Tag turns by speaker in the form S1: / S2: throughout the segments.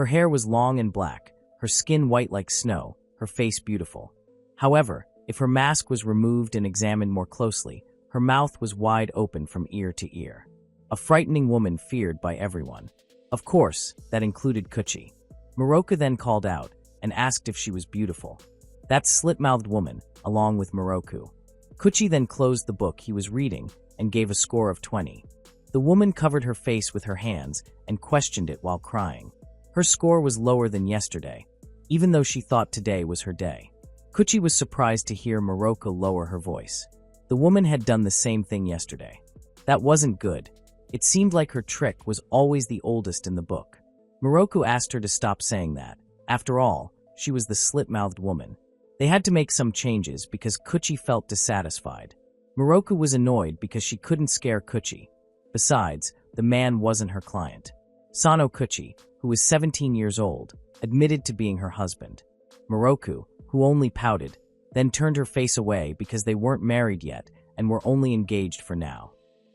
S1: Her hair was long and black, her skin white like snow, her face beautiful. However, if her mask was removed and examined more closely, her mouth was wide open from ear to ear. A frightening woman feared by everyone. Of course, that included Kuchi. Miroku then called out and asked if she was beautiful. That slit-mouthed woman, along with Miroku. Kuchi then closed the book he was reading and gave a score of 20. The woman covered her face with her hands and questioned it while crying. Her score was lower than yesterday, even though she thought today was her day. Kuchi was surprised to hear Miroku lower her voice. The woman had done the same thing yesterday. That wasn't good. It seemed like her trick was always the oldest in the book. Miroku asked her to stop saying that. After all, she was the slit-mouthed woman. They had to make some changes because Kuchi felt dissatisfied. Miroku was annoyed because she couldn't scare Kuchi. Besides, the man wasn't her client. Sano Kuchi, who was 17 years old, admitted to being her husband. Miroku, who only pouted, then turned her face away because they weren't married yet and were only engaged for now.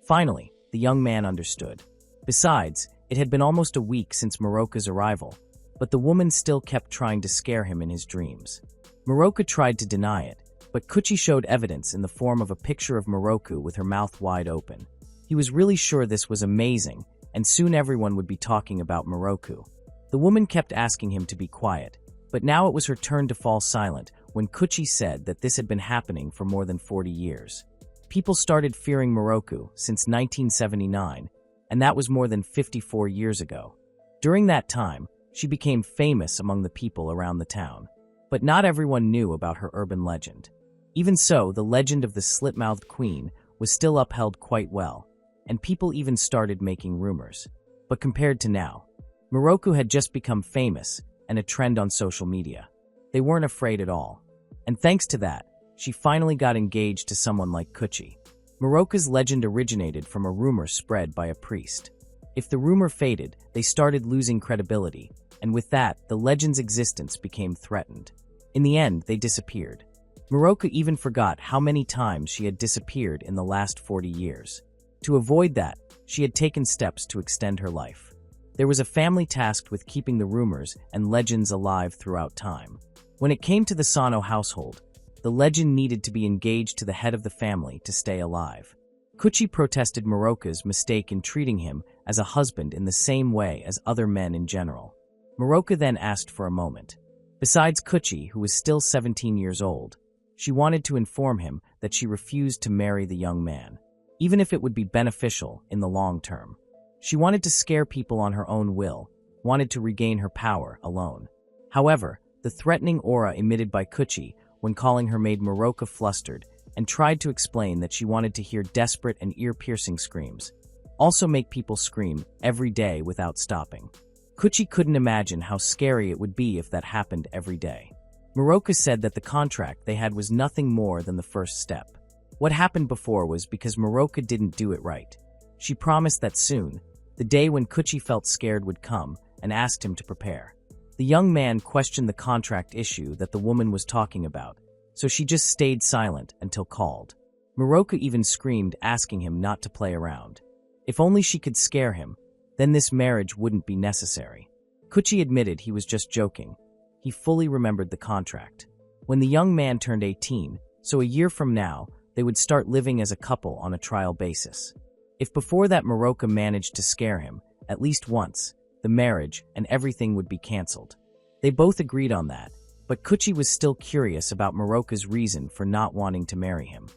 S1: Finally, the young man understood. Besides, it had been almost a week since Miroku's arrival, but the woman still kept trying to scare him in his dreams. Miroku tried to deny it, but Kuchi showed evidence in the form of a picture of Miroku with her mouth wide open. He was really sure this was amazing, and soon everyone would be talking about Miroku. The woman kept asking him to be quiet, but now it was her turn to fall silent when Kuchi said that this had been happening for more than 40 years. People started fearing Miroku since 1979, and that was more than 54 years ago. During that time, she became famous among the people around the town. But not everyone knew about her urban legend. Even so, the legend of the slit-mouthed queen was still upheld quite well, and people even started making rumors. But compared to now, Miroku had just become famous and a trend on social media. They weren't afraid at all. And thanks to that, she finally got engaged to someone like Kuchi. Miroku's legend originated from a rumor spread by a priest. If the rumor faded, they started losing credibility, and with that, the legend's existence became threatened. In the end, they disappeared. Miroku even forgot how many times she had disappeared in the last 40 years. To avoid that, she had taken steps to extend her life. There was a family tasked with keeping the rumors and legends alive throughout time. When it came to the Sano household, the legend needed to be engaged to the head of the family to stay alive. Kuchi protested Miroku's mistake in treating him as a husband in the same way as other men in general. Miroku then asked for a moment. Besides Kuchi, who was still 17 years old, she wanted to inform him that she refused to marry the young man, even if it would be beneficial in the long term. She wanted to scare people on her own will, wanted to regain her power alone. However, the threatening aura emitted by Kuchi when calling her made Miroku flustered and tried to explain that she wanted to hear desperate and ear-piercing screams, also make people scream every day without stopping. Kuchi couldn't imagine how scary it would be if that happened every day. Miroku said that the contract they had was nothing more than the first step. What happened before was because Miroku didn't do it right. She promised that soon, the day when Kuchi felt scared would come, and asked him to prepare. The young man questioned the contract issue that the woman was talking about, so she just stayed silent until called. Miroku even screamed, asking him not to play around. If only she could scare him, then this marriage wouldn't be necessary. Kuchi admitted he was just joking. He fully remembered the contract. When the young man turned 18, so a year from now, they would start living as a couple on a trial basis. If before that Miroku managed to scare him, at least once, the marriage and everything would be cancelled. They both agreed on that, but Kuchi was still curious about Miroku's reason for not wanting to marry him.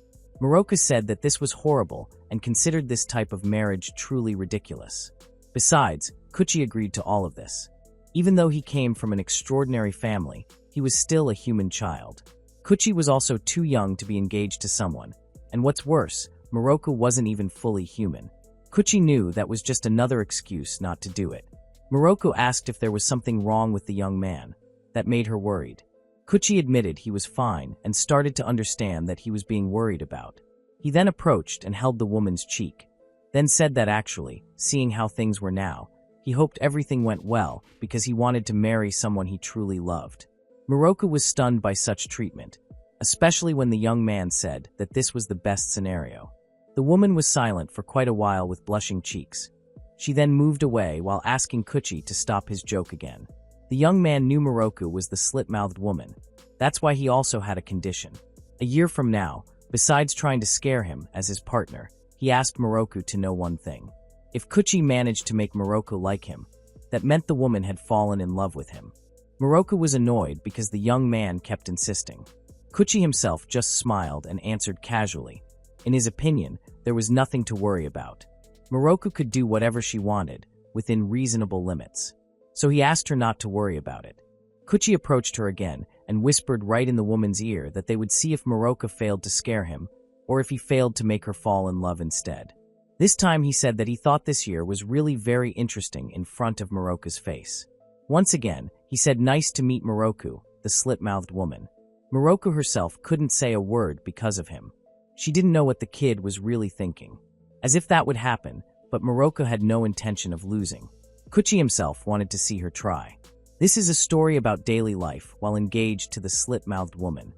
S1: Miroku said that this was horrible and considered this type of marriage truly ridiculous. Besides, Kuchi agreed to all of this. Even though he came from an extraordinary family, he was still a human child. Kuchi was also too young to be engaged to someone, and what's worse, Miroku wasn't even fully human. Kuchi knew that was just another excuse not to do it. Miroku asked if there was something wrong with the young man that made her worried. Kuchi admitted he was fine and started to understand that he was being worried about. He then approached and held the woman's cheek, then said that actually, seeing how things were now, he hoped everything went well because he wanted to marry someone he truly loved. Miroku was stunned by such treatment, especially when the young man said that this was the best scenario. The woman was silent for quite a while with blushing cheeks. She then moved away while asking Kuchi to stop his joke again. The young man knew Moroku was the slit-mouthed woman. That's why he also had a condition. A year from now, besides trying to scare him as his partner, he asked Moroku to know one thing. If Kuchi managed to make Moroku like him, that meant the woman had fallen in love with him. Moroku was annoyed because the young man kept insisting. Kuchi himself just smiled and answered casually. In his opinion, there was nothing to worry about. Moroku could do whatever she wanted, within reasonable limits. So he asked her not to worry about it. Kuchi approached her again and whispered right in the woman's ear that they would see if Moroku failed to scare him, or if he failed to make her fall in love instead. This time he said that he thought this year was really very interesting in front of Moroku's face. Once again, he said nice to meet Moroku, the slit-mouthed woman. Moroku herself couldn't say a word because of him. She didn't know what the kid was really thinking. As if that would happen, but Moroku had no intention of losing. Kuchi himself wanted to see her try. This is a story about daily life while engaged to the slit-mouthed woman.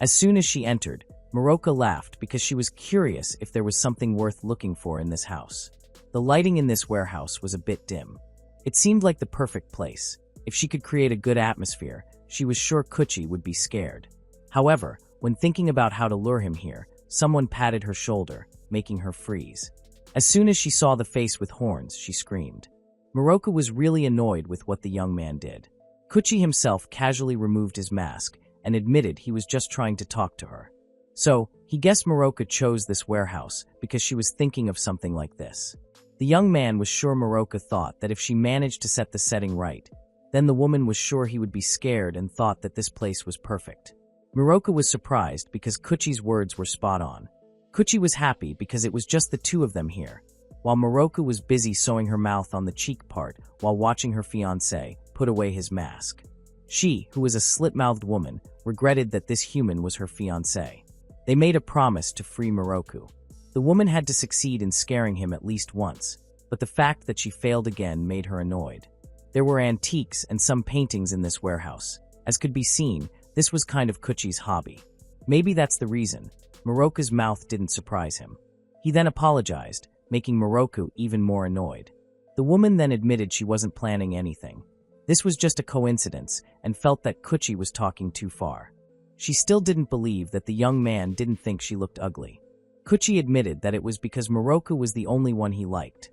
S1: As soon as she entered, Moroku laughed because she was curious if there was something worth looking for in this house. The lighting in this warehouse was a bit dim. It seemed like the perfect place. If she could create a good atmosphere, she was sure Kuchi would be scared. However, when thinking about how to lure him here, someone patted her shoulder, making her freeze. As soon as she saw the face with horns, she screamed. Moroku was really annoyed with what the young man did. Kuchi himself casually removed his mask and admitted he was just trying to talk to her. So, he guessed Moroku chose this warehouse because she was thinking of something like this. The young man was sure Moroku thought that if she managed to set the setting right, then the woman was sure he would be scared and thought that this place was perfect. Moroku was surprised because Kuchi's words were spot on. Kuchi was happy because it was just the two of them here, while Moroku was busy sewing her mouth on the cheek part while watching her fiancé put away his mask. She, who was a slit-mouthed woman, regretted that this human was her fiancé. They made a promise to free Moroku. The woman had to succeed in scaring him at least once, but the fact that she failed again made her annoyed. There were antiques and some paintings in this warehouse. As could be seen, this was kind of Kuchi's hobby. Maybe that's the reason. Moroku's mouth didn't surprise him. He then apologized, making Moroku even more annoyed. The woman then admitted she wasn't planning anything. This was just a coincidence and felt that Kuchi was talking too far. She still didn't believe that the young man didn't think she looked ugly. Kuchi admitted that it was because Moroku was the only one he liked.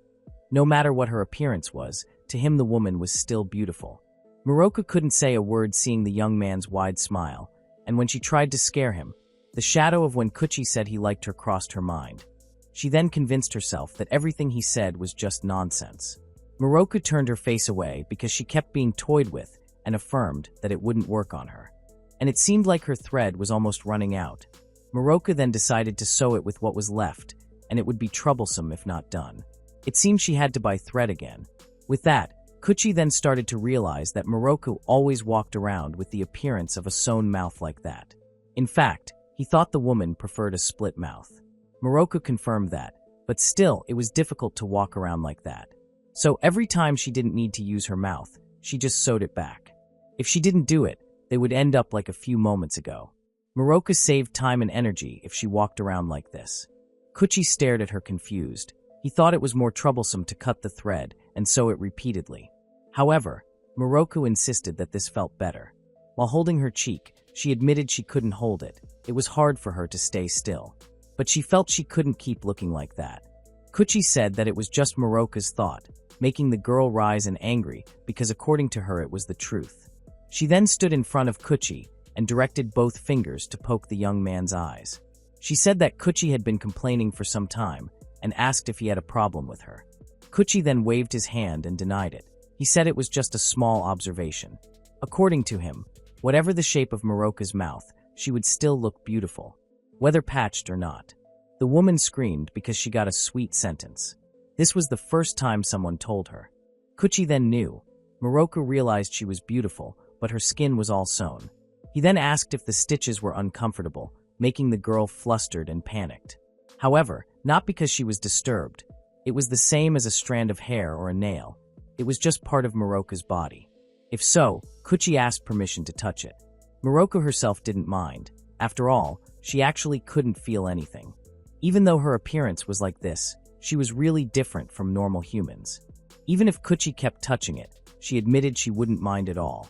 S1: No matter what her appearance was, to him the woman was still beautiful. Moroku couldn't say a word seeing the young man's wide smile, and when she tried to scare him, the shadow of when Kuchi said he liked her crossed her mind. She then convinced herself that everything he said was just nonsense. Moroku turned her face away because she kept being toyed with and affirmed that it wouldn't work on her. And it seemed like her thread was almost running out. Moroku then decided to sew it with what was left, and it would be troublesome if not done. It seemed she had to buy thread again. With that, Kuchi then started to realize that Moroku always walked around with the appearance of a sewn mouth like that. In fact, he thought the woman preferred a split mouth. Moroku confirmed that, but still it was difficult to walk around like that. So every time she didn't need to use her mouth, she just sewed it back. If she didn't do it, they would end up like a few moments ago. Moroku saved time and energy if she walked around like this. Kuchi stared at her confused. He thought it was more troublesome to cut the thread and sew it repeatedly. However, Moroku insisted that this felt better. While holding her cheek, she admitted she couldn't hold it. It was hard for her to stay still. But she felt she couldn't keep looking like that. Kuchi said that it was just Moroku's thought, making the girl rise and angry because according to her it was the truth. She then stood in front of Kuchi and directed both fingers to poke the young man's eyes. She said that Kuchi had been complaining for some time and asked if he had a problem with her. Kuchi then waved his hand and denied it. He said it was just a small observation. According to him, whatever the shape of Moroku's mouth, she would still look beautiful, whether patched or not. The woman screamed because she got a sweet sentence. This was the first time someone told her. Kuchi then knew. Moroku realized she was beautiful, but her skin was all sewn. He then asked if the stitches were uncomfortable, making the girl flustered and panicked. However, not because she was disturbed. It was the same as a strand of hair or a nail. It was just part of Moroku's body. If so, Kuchi asked permission to touch it. Moroku herself didn't mind. After all, she actually couldn't feel anything. Even though her appearance was like this, she was really different from normal humans. Even if Kuchi kept touching it, she admitted she wouldn't mind at all.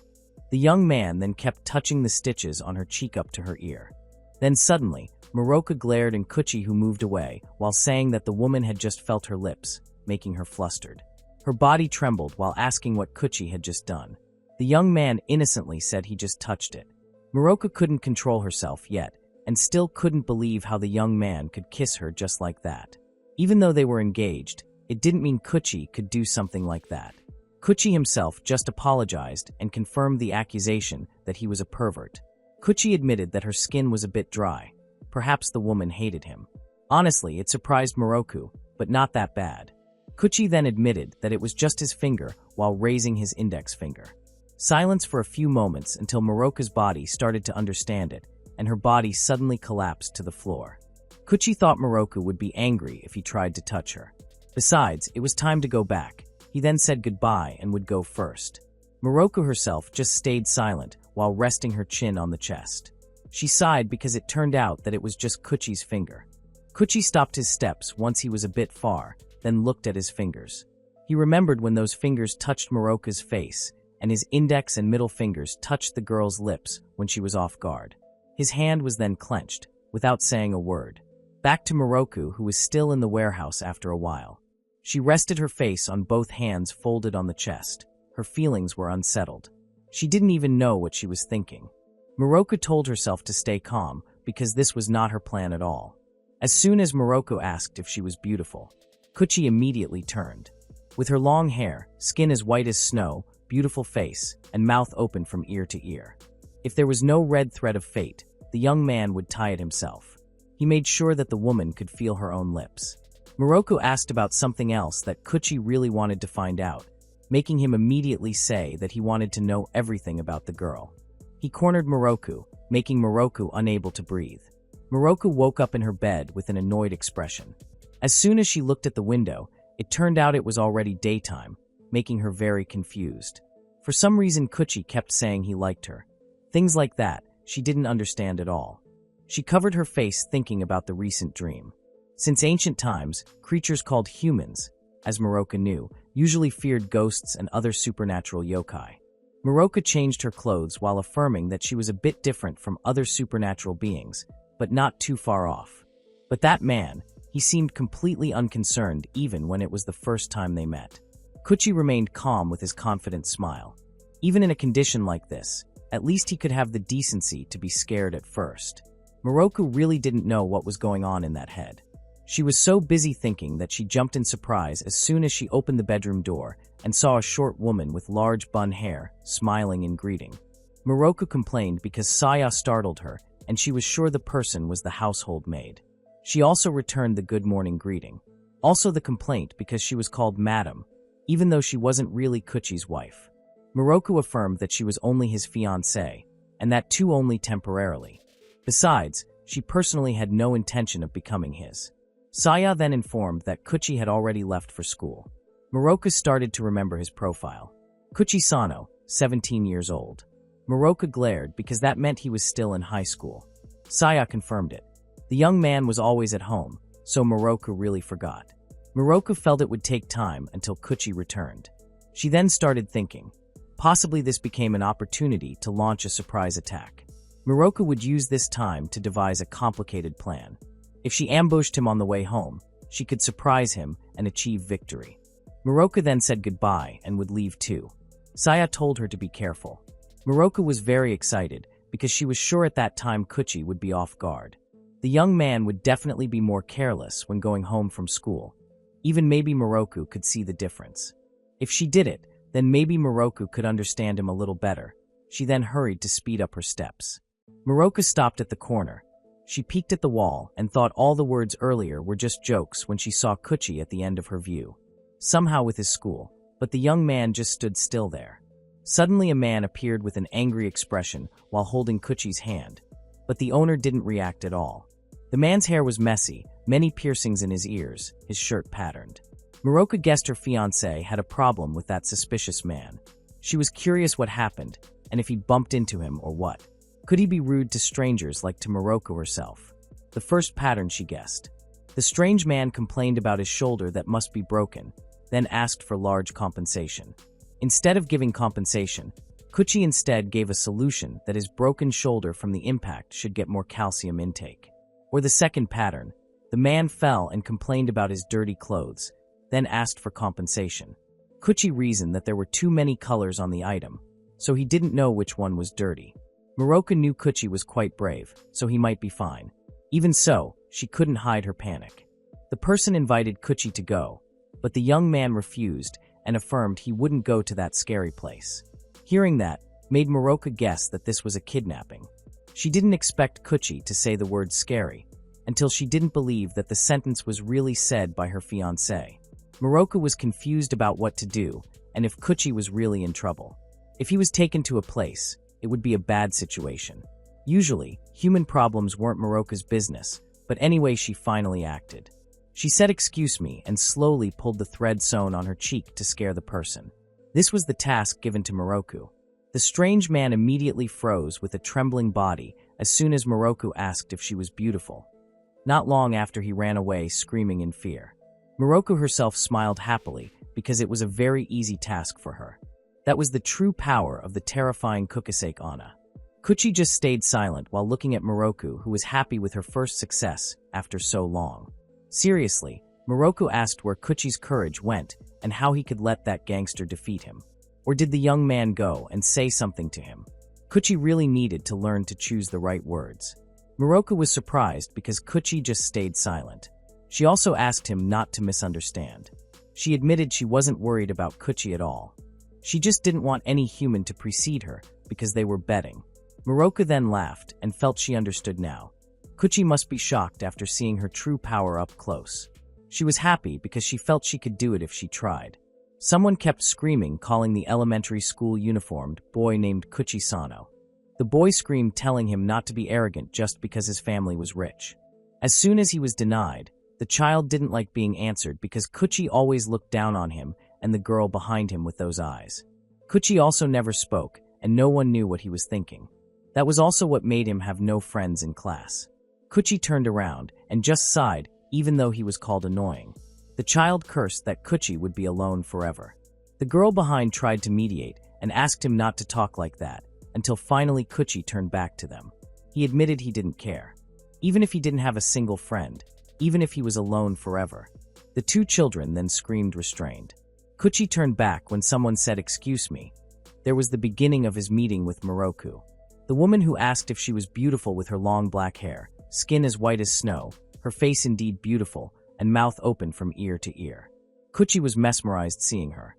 S1: The young man then kept touching the stitches on her cheek up to her ear. Then suddenly, Miroka glared at Kuchi, who moved away, while saying that the woman had just felt her lips, making her flustered. Her body trembled while asking what Kuchi had just done. The young man innocently said he just touched it. Miroka couldn't control herself yet, and still couldn't believe how the young man could kiss her just like that. Even though they were engaged, it didn't mean Kuchi could do something like that. Kuchi himself just apologized and confirmed the accusation that he was a pervert. Kuchi admitted that her skin was a bit dry. Perhaps the woman hated him. Honestly, it surprised Miroku, but not that bad. Kuchi then admitted that it was just his finger while raising his index finger. Silence for a few moments until Miroka's body started to understand it, and her body suddenly collapsed to the floor. Kuchi thought Miroku would be angry if he tried to touch her. Besides, it was time to go back. He then said goodbye and would go first. Miroku herself just stayed silent while resting her chin on the chest. She sighed because it turned out that it was just Kuchi's finger. Kuchi stopped his steps once he was a bit far, then looked at his fingers. He remembered when those fingers touched Miroka's face, and his index and middle fingers touched the girl's lips when she was off guard. His hand was then clenched, without saying a word. Back to Miroku, who was still in the warehouse after a while. She rested her face on both hands folded on the chest. Her feelings were unsettled. She didn't even know what she was thinking. Miroku told herself to stay calm, because this was not her plan at all. As soon as Miroku asked if she was beautiful, Kuchi immediately turned. With her long hair, skin as white as snow, beautiful face, and mouth open from ear to ear. If there was no red thread of fate, the young man would tie it himself. He made sure that the woman could feel her own lips. Miroku asked about something else that Kuchi really wanted to find out, making him immediately say that he wanted to know everything about the girl. He cornered Miroku, making Miroku unable to breathe. Miroku woke up in her bed with an annoyed expression. As soon as she looked at the window, it turned out it was already daytime, making her very confused. For some reason, Kuchi kept saying he liked her. Things like that, she didn't understand at all. She covered her face thinking about the recent dream. Since ancient times, creatures called humans, as Miroku knew, usually feared ghosts and other supernatural yokai. Miroku changed her clothes while affirming that she was a bit different from other supernatural beings, but not too far off. But that man, he seemed completely unconcerned even when it was the first time they met. Kuchi remained calm with his confident smile. Even in a condition like this, at least he could have the decency to be scared at first. Miroku really didn't know what was going on in that head. She was so busy thinking that she jumped in surprise as soon as she opened the bedroom door and saw a short woman with large bun hair, smiling in greeting. Miroku complained because Saya startled her, and she was sure the person was the household maid. She also returned the good morning greeting. Also the complaint because she was called Madam, even though she wasn't really Kuchi's wife. Miroku affirmed that she was only his fiancée, and that too only temporarily. Besides, she personally had no intention of becoming his. Saya then informed that Kuchi had already left for school. Miroku started to remember his profile. Kuchi Sano, 17 years old. Miroku glared because that meant he was still in high school. Saya confirmed it. The young man was always at home, so Miroku really forgot. Miroku felt it would take time until Kuchi returned. She then started thinking. Possibly this became an opportunity to launch a surprise attack. Miroku would use this time to devise a complicated plan. If she ambushed him on the way home, she could surprise him and achieve victory. Miroku then said goodbye and would leave too. Saya told her to be careful. Miroku was very excited because she was sure at that time Kuchi would be off guard. The young man would definitely be more careless when going home from school. Even maybe Miroku could see the difference. If she did it, then maybe Miroku could understand him a little better. She then hurried to speed up her steps. Miroku stopped at the corner. She peeked at the wall and thought all the words earlier were just jokes when she saw Kuchi at the end of her view. Somehow with his school, but the young man just stood still there. Suddenly a man appeared with an angry expression while holding Kuchi's hand, but the owner didn't react at all. The man's hair was messy, many piercings in his ears, his shirt patterned. Miroku guessed her fiancé had a problem with that suspicious man. She was curious what happened, and if he'd bumped into him or what. Could he be rude to strangers like to Miroku herself? The first pattern she guessed. The strange man complained about his shoulder that must be broken, then asked for large compensation. Instead of giving compensation, Kuchi instead gave a solution that his broken shoulder from the impact should get more calcium intake. Or the second pattern, the man fell and complained about his dirty clothes, then asked for compensation. Kuchi reasoned that there were too many colors on the item, so he didn't know which one was dirty. Miroka knew Kuchi was quite brave, so he might be fine. Even so, she couldn't hide her panic. The person invited Kuchi to go, but the young man refused and affirmed he wouldn't go to that scary place. Hearing that made Miroka guess that this was a kidnapping. She didn't expect Kuchi to say the word scary, until she didn't believe that the sentence was really said by her fiancé. Miroka was confused about what to do and if Kuchi was really in trouble. If he was taken to a place, it would be a bad situation. Usually, human problems weren't Miroka's business, but anyway she finally acted. She said excuse me and slowly pulled the thread sewn on her cheek to scare the person. This was the task given to Miroku. The strange man immediately froze with a trembling body as soon as Miroku asked if she was beautiful. Not long after he ran away screaming in fear. Miroku herself smiled happily because it was a very easy task for her. That was the true power of the terrifying Kukisake Ana. Kuchi just stayed silent while looking at Miroku, who was happy with her first success after so long. Seriously, Miroku asked where Kuchi's courage went and how he could let that gangster defeat him. Or did the young man go and say something to him? Kuchi really needed to learn to choose the right words. Miroku was surprised because Kuchi just stayed silent. She also asked him not to misunderstand. She admitted she wasn't worried about Kuchi at all. She just didn't want any human to precede her because they were betting. Miroku then laughed and felt she understood now. Kuchi must be shocked after seeing her true power up close. She was happy because she felt she could do it if she tried. Someone kept screaming, calling the elementary school uniformed boy named Kuchi Sano. The boy screamed, telling him not to be arrogant just because his family was rich. As soon as he was denied, the child didn't like being answered because Kuchi always looked down on him and the girl behind him with those eyes. Kuchi also never spoke, and no one knew what he was thinking. That was also what made him have no friends in class. Kuchi turned around and just sighed, even though he was called annoying. The child cursed that Kuchi would be alone forever. The girl behind tried to mediate and asked him not to talk like that, until finally Kuchi turned back to them. He admitted he didn't care. Even if he didn't have a single friend, even if he was alone forever. The two children then screamed restrained. Kuchi turned back when someone said excuse me. There was the beginning of his meeting with Miroku. The woman who asked if she was beautiful with her long black hair, skin as white as snow, her face indeed beautiful, and mouth open from ear to ear. Kuchi was mesmerized seeing her.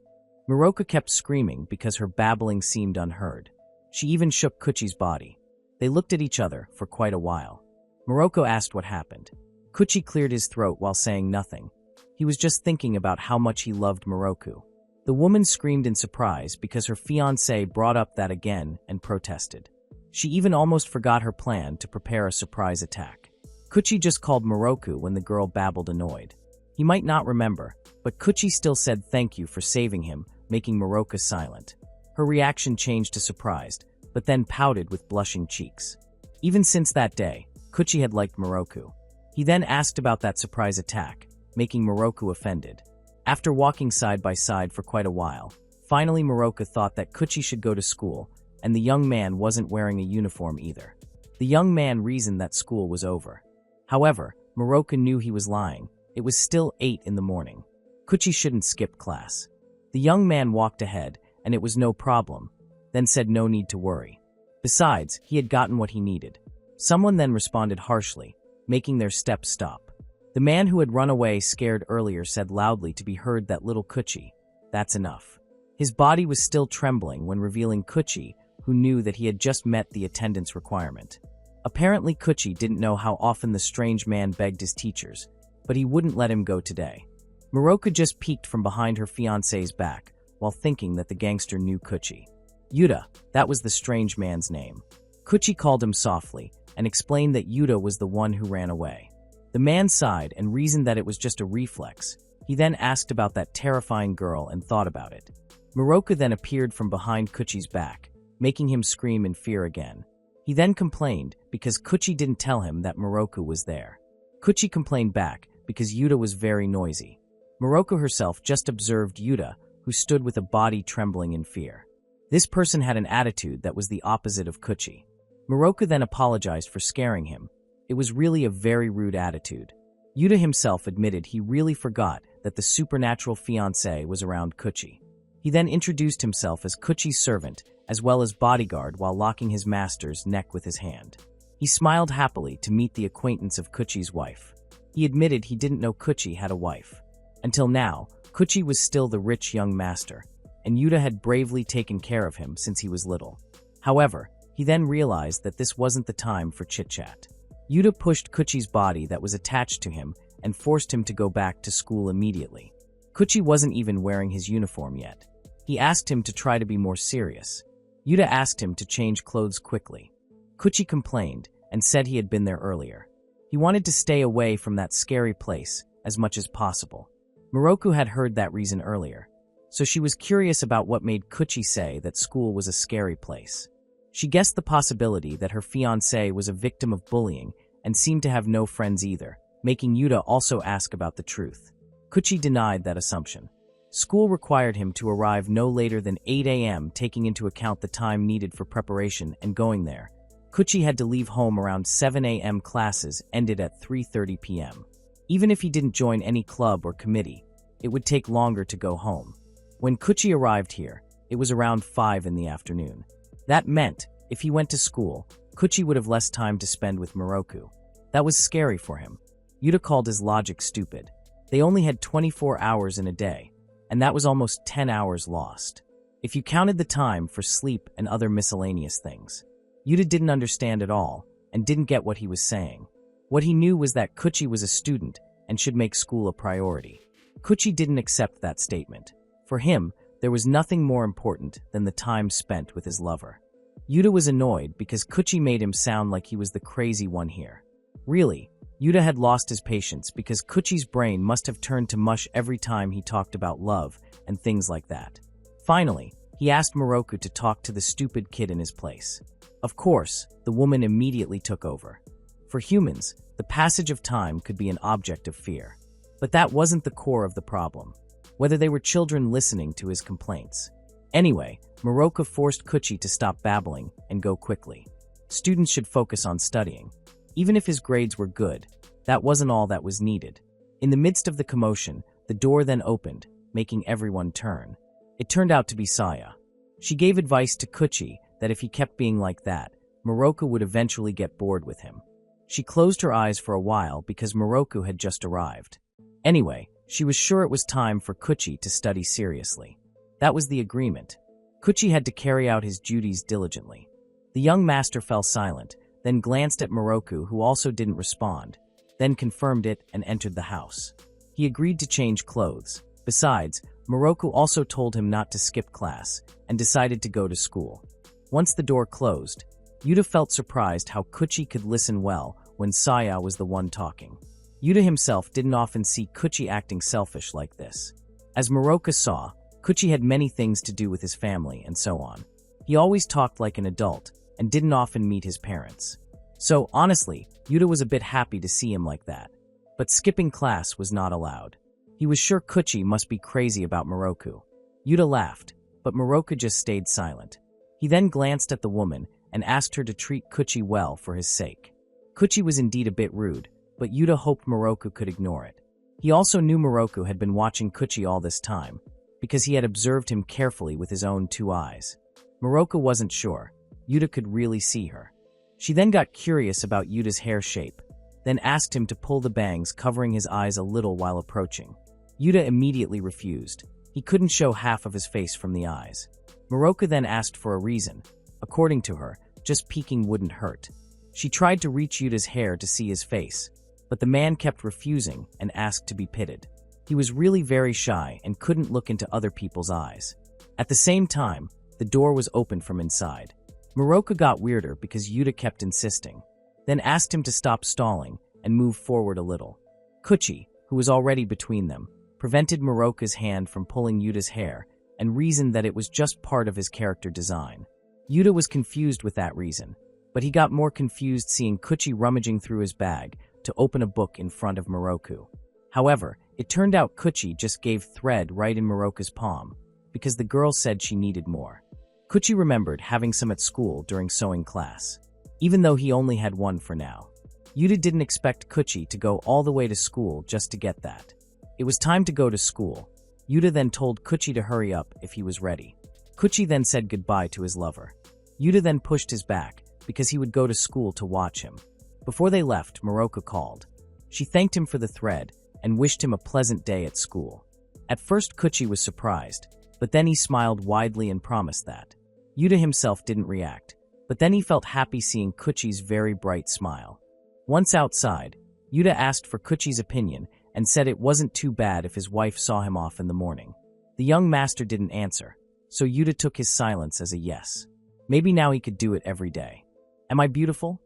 S1: Miroku kept screaming because her babbling seemed unheard. She even shook Kuchi's body. They looked at each other for quite a while. Miroku asked what happened. Kuchi cleared his throat while saying nothing. He was just thinking about how much he loved Miroku. The woman screamed in surprise because her fiancé brought up that again and protested. She even almost forgot her plan to prepare a surprise attack. Kuchi just called Miroku when the girl babbled annoyed. He might not remember, but Kuchi still said thank you for saving him, making Miroku silent. Her reaction changed to surprised, but then pouted with blushing cheeks. Even since that day, Kuchi had liked Miroku. He then asked about that surprise attack, making Miroku offended. After walking side by side for quite a while, finally Miroku thought that Kuchi should go to school, and the young man wasn't wearing a uniform either. The young man reasoned that school was over. However, Miroku knew he was lying. It was still 8 in the morning. Kuchi shouldn't skip class. The young man walked ahead, and it was no problem, then said no need to worry. Besides, he had gotten what he needed. Someone then responded harshly, making their steps stop. The man who had run away scared earlier said loudly to be heard that little Kuchi, that's enough. His body was still trembling when revealing Kuchi, who knew that he had just met the attendance requirement. Apparently Kuchi didn't know how often the strange man begged his teachers, but he wouldn't let him go today. Miroku just peeked from behind her fiancé's back, while thinking that the gangster knew Kuchi. Yuta, that was the strange man's name. Kuchi called him softly, and explained that Yuta was the one who ran away. The man sighed and reasoned that it was just a reflex. He then asked about that terrifying girl and thought about it. Miroku then appeared from behind Kuchi's back, making him scream in fear again. He then complained because Kuchi didn't tell him that Miroku was there. Kuchi complained back because Yuta was very noisy. Miroku herself just observed Yuta, who who stood with a body trembling in fear. This person had an attitude that was the opposite of Kuchi. Moroku then apologized for scaring him. It was really a very rude attitude. Yuta himself admitted he really forgot that the supernatural fiancé was around Kuchi. He then introduced himself as Kuchi's servant as well as bodyguard while locking his master's neck with his hand. He smiled happily to meet the acquaintance of Kuchi's wife. He admitted he didn't know Kuchi had a wife. Until now, Kuchi was still the rich young master, and Yuta had bravely taken care of him since he was little. However, he then realized that this wasn't the time for chit-chat. Yuta pushed Kuchi's body that was attached to him and forced him to go back to school immediately. Kuchi wasn't even wearing his uniform yet. He asked him to try to be more serious. Yuta asked him to change clothes quickly. Kuchi complained and said he had been there earlier. He wanted to stay away from that scary place as much as possible. Moroku had heard that reason earlier, so she was curious about what made Kuchi say that school was a scary place. She guessed the possibility that her fiancé was a victim of bullying and seemed to have no friends either, making Yuta also ask about the truth. Kuchi denied that assumption. School required him to arrive no later than 8 a.m., taking into account the time needed for preparation and going there. Kuchi had to leave home around 7 a.m. Classes ended at 3:30 p.m. Even if he didn't join any club or committee, it would take longer to go home. When Kuchi arrived here, it was around 5 in the afternoon. That meant, if he went to school, Kuchi would have less time to spend with Moroku. That was scary for him. Yuta called his logic stupid. They only had 24 hours in a day, and that was almost 10 hours lost. If you counted the time for sleep and other miscellaneous things. Yuta didn't understand at all, and didn't get what he was saying. What he knew was that Kuchi was a student and should make school a priority. Kuchi didn't accept that statement. For him, there was nothing more important than the time spent with his lover. Yuta was annoyed because Kuchi made him sound like he was the crazy one here. Really, Yuta had lost his patience because Kuchi's brain must have turned to mush every time he talked about love and things like that. Finally, he asked Moroku to talk to the stupid kid in his place. Of course, the woman immediately took over. For humans, the passage of time could be an object of fear. But that wasn't the core of the problem, whether they were children listening to his complaints. Anyway, Moroku forced Kuchi to stop babbling and go quickly. Students should focus on studying. Even if his grades were good, that wasn't all that was needed. In the midst of the commotion, the door then opened, making everyone turn. It turned out to be Saya. She gave advice to Kuchi that if he kept being like that, Moroku would eventually get bored with him. She closed her eyes for a while because Moroku had just arrived. Anyway, she was sure it was time for Kuchi to study seriously. That was the agreement. Kuchi had to carry out his duties diligently. The young master fell silent, then glanced at Moroku, who also didn't respond, then confirmed it and entered the house. He agreed to change clothes. Besides, Moroku also told him not to skip class and decided to go to school. Once the door closed, Yuta felt surprised how Kuchi could listen well when Saya was the one talking. Yuta himself didn't often see Kuchi acting selfish like this. As Moroku saw, Kuchi had many things to do with his family and so on. He always talked like an adult and didn't often meet his parents. So, honestly, Yuta was a bit happy to see him like that. But skipping class was not allowed. He was sure Kuchi must be crazy about Moroku. Yuta laughed, but Moroku just stayed silent. He then glanced at the woman and asked her to treat Kuchi well for his sake. Kuchi was indeed a bit rude, but Yuta hoped Moroku could ignore it. He also knew Moroku had been watching Kuchi all this time, because he had observed him carefully with his own 2 eyes. Moroku wasn't sure. Yuta could really see her. She then got curious about Yuta's hair shape, then asked him to pull the bangs covering his eyes a little while approaching. Yuta immediately refused. He couldn't show half of his face from the eyes. Moroku then asked for a reason. According to her, just peeking wouldn't hurt. She tried to reach Yuta's hair to see his face, but the man kept refusing and asked to be pitted. He was really very shy and couldn't look into other people's eyes. At the same time, the door was opened from inside. Moroku got weirder because Yuta kept insisting, then asked him to stop stalling and move forward a little. Kuchi, who was already between them, prevented Moroku's hand from pulling Yuta's hair and reasoned that it was just part of his character design. Yuta was confused with that reason, but he got more confused seeing Kuchi rummaging through his bag to open a book in front of Moroku. However, it turned out Kuchi just gave thread right in Moroku's palm. because the girl said she needed more. Kuchi remembered having some at school during sewing class, even though he only had one for now. Yuta didn't expect Kuchi to go all the way to school just to get that. It was time to go to school. Yuta then told Kuchi to hurry up if he was ready. Kuchi then said goodbye to his lover. Yuta then pushed his back because he would go to school to watch him. Before they left, Miroka called. She thanked him for the thread and wished him a pleasant day at school. At first Kuchi was surprised, but then he smiled widely and promised that. Yuta himself didn't react, but then he felt happy seeing Kuchi's very bright smile. Once outside, Yuta asked for Kuchi's opinion and said it wasn't too bad if his wife saw him off in the morning. The young master didn't answer, so Yuta took his silence as a yes. Maybe now he could do it every day. Am I beautiful?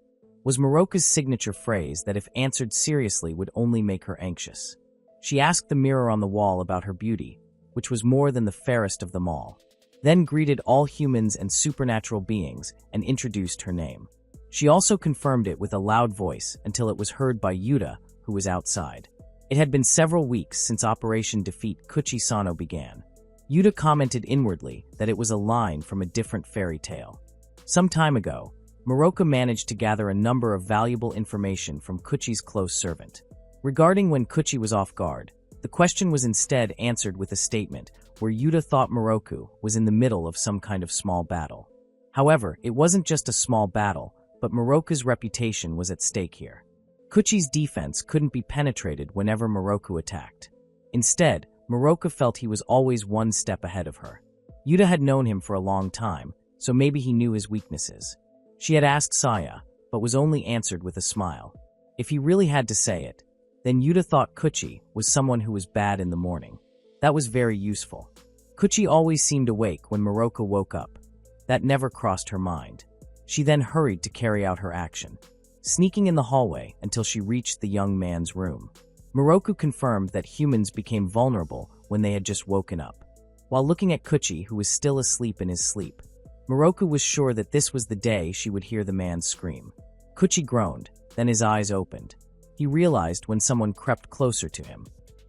S1: Was Miroka's signature phrase that if answered seriously would only make her anxious. She asked the mirror on the wall about her beauty, which was more than the fairest of them all, then greeted all humans and supernatural beings and introduced her name. She also confirmed it with a loud voice until it was heard by Yuta, who was outside. It had been several weeks since Operation Defeat Kuchi-Sano began. Yuta commented inwardly that it was a line from a different fairy tale. Some time ago, Miroka managed to gather a number of valuable information from Kuchi's close servant. Regarding when Kuchi was off guard, the question was instead answered with a statement where Yuta thought Miroku was in the middle of some kind of small battle. However, it wasn't just a small battle, but Miroka's reputation was at stake here. Kuchi's defense couldn't be penetrated whenever Miroku attacked. Instead, Miroka felt he was always one step ahead of her. Yuta had known him for a long time, so maybe he knew his weaknesses. She had asked Saya, but was only answered with a smile. If he really had to say it, then Yuta thought Kuchi was someone who was bad in the morning. That was very useful. Kuchi always seemed awake when Miroka woke up. That never crossed her mind. She then hurried to carry out her action, sneaking in the hallway until she reached the young man's room. Miroku confirmed that humans became vulnerable when they had just woken up. While looking at Kuchi, who was still asleep in his sleep, Miroku was sure that this was the day she would hear the man scream. Kuchi groaned, then his eyes opened. He realized when someone crept closer to him.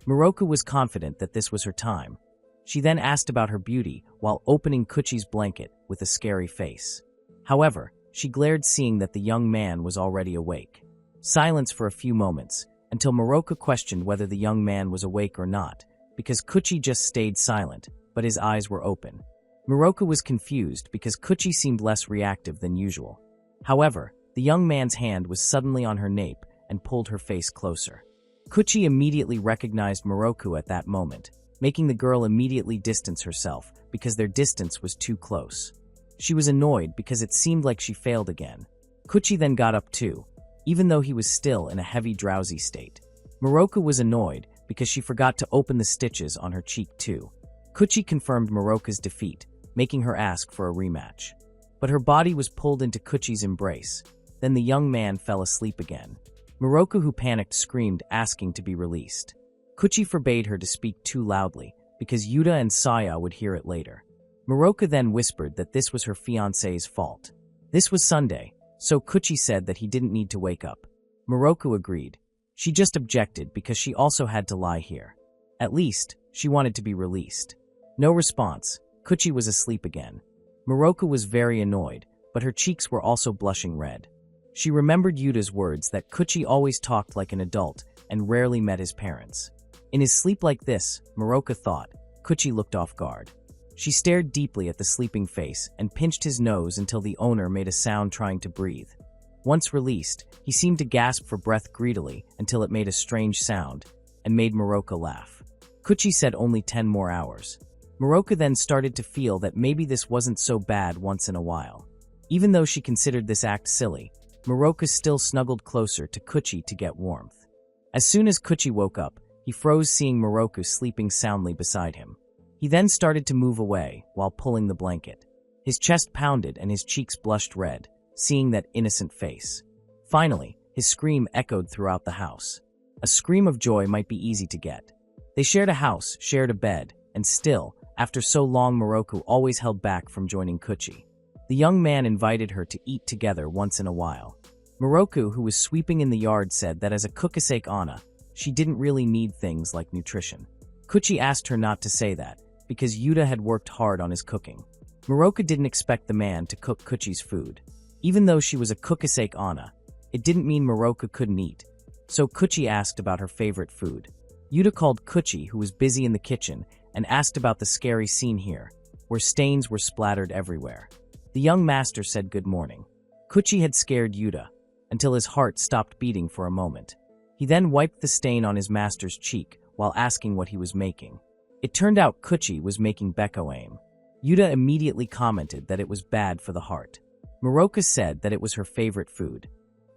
S1: Miroku was confident that this was her time. She then asked about her beauty while opening Kuchi's blanket with a scary face. However, she glared seeing that the young man was already awake. Silence for a few moments, until Miroku questioned whether the young man was awake or not, because Kuchi just stayed silent, but his eyes were open. Miroku was confused because Kuchi seemed less reactive than usual. However, the young man's hand was suddenly on her nape and pulled her face closer. Kuchi immediately recognized Miroku at that moment, making the girl immediately distance herself because their distance was too close. She was annoyed because it seemed like she failed again. Kuchi then got up too, even though he was still in a heavy drowsy state. Miroku was annoyed because she forgot to open the stitches on her cheek too. Kuchi confirmed Miroka's defeat, making her ask for a rematch. But her body was pulled into Kuchi's embrace. Then the young man fell asleep again. Miroku, who panicked, screamed, asking to be released. Kuchi forbade her to speak too loudly, because Yuta and Saya would hear it later. Miroku then whispered that this was her fiancé's fault. This was Sunday, so Kuchi said that he didn't need to wake up. Miroku agreed. She just objected because she also had to lie here. At least, she wanted to be released. No response. Kuchi was asleep again. Miroku was very annoyed, but her cheeks were also blushing red. She remembered Yuta's words that Kuchi always talked like an adult and rarely met his parents. In his sleep like this, Miroku thought, Kuchi looked off guard. She stared deeply at the sleeping face and pinched his nose until the owner made a sound trying to breathe. Once released, he seemed to gasp for breath greedily until it made a strange sound and made Miroku laugh. Kuchi said only 10 more hours. Miroku then started to feel that maybe this wasn't so bad once in a while. Even though she considered this act silly, Miroku still snuggled closer to Kuchi to get warmth. As soon as Kuchi woke up, he froze seeing Miroku sleeping soundly beside him. He then started to move away while pulling the blanket. His chest pounded and his cheeks blushed red, seeing that innocent face. Finally, his scream echoed throughout the house. A scream of joy might be easy to get. They shared a house, shared a bed, and still, after so long, Miroku always held back from joining Kuchi. The young man invited her to eat together once in a while. Miroku, who was sweeping in the yard, said that as a kukasake Ana, she didn't really need things like nutrition. Kuchi asked her not to say that, because Yuta had worked hard on his cooking. Moroka didn't expect the man to cook Kuchi's food. Even though she was a Kukasake Ana, it didn't mean Moroka couldn't eat. So Kuchi asked about her favorite food. Yuta called Kuchi, who was busy in the kitchen, and asked about the scary scene here, where stains were splattered everywhere. The young master said good morning. Kuchi had scared Yuta, until his heart stopped beating for a moment. He then wiped the stain on his master's cheek while asking what he was making. It turned out Kuchi was making Beko aim. Yuta immediately commented that it was bad for the heart. Moroka said that it was her favorite food.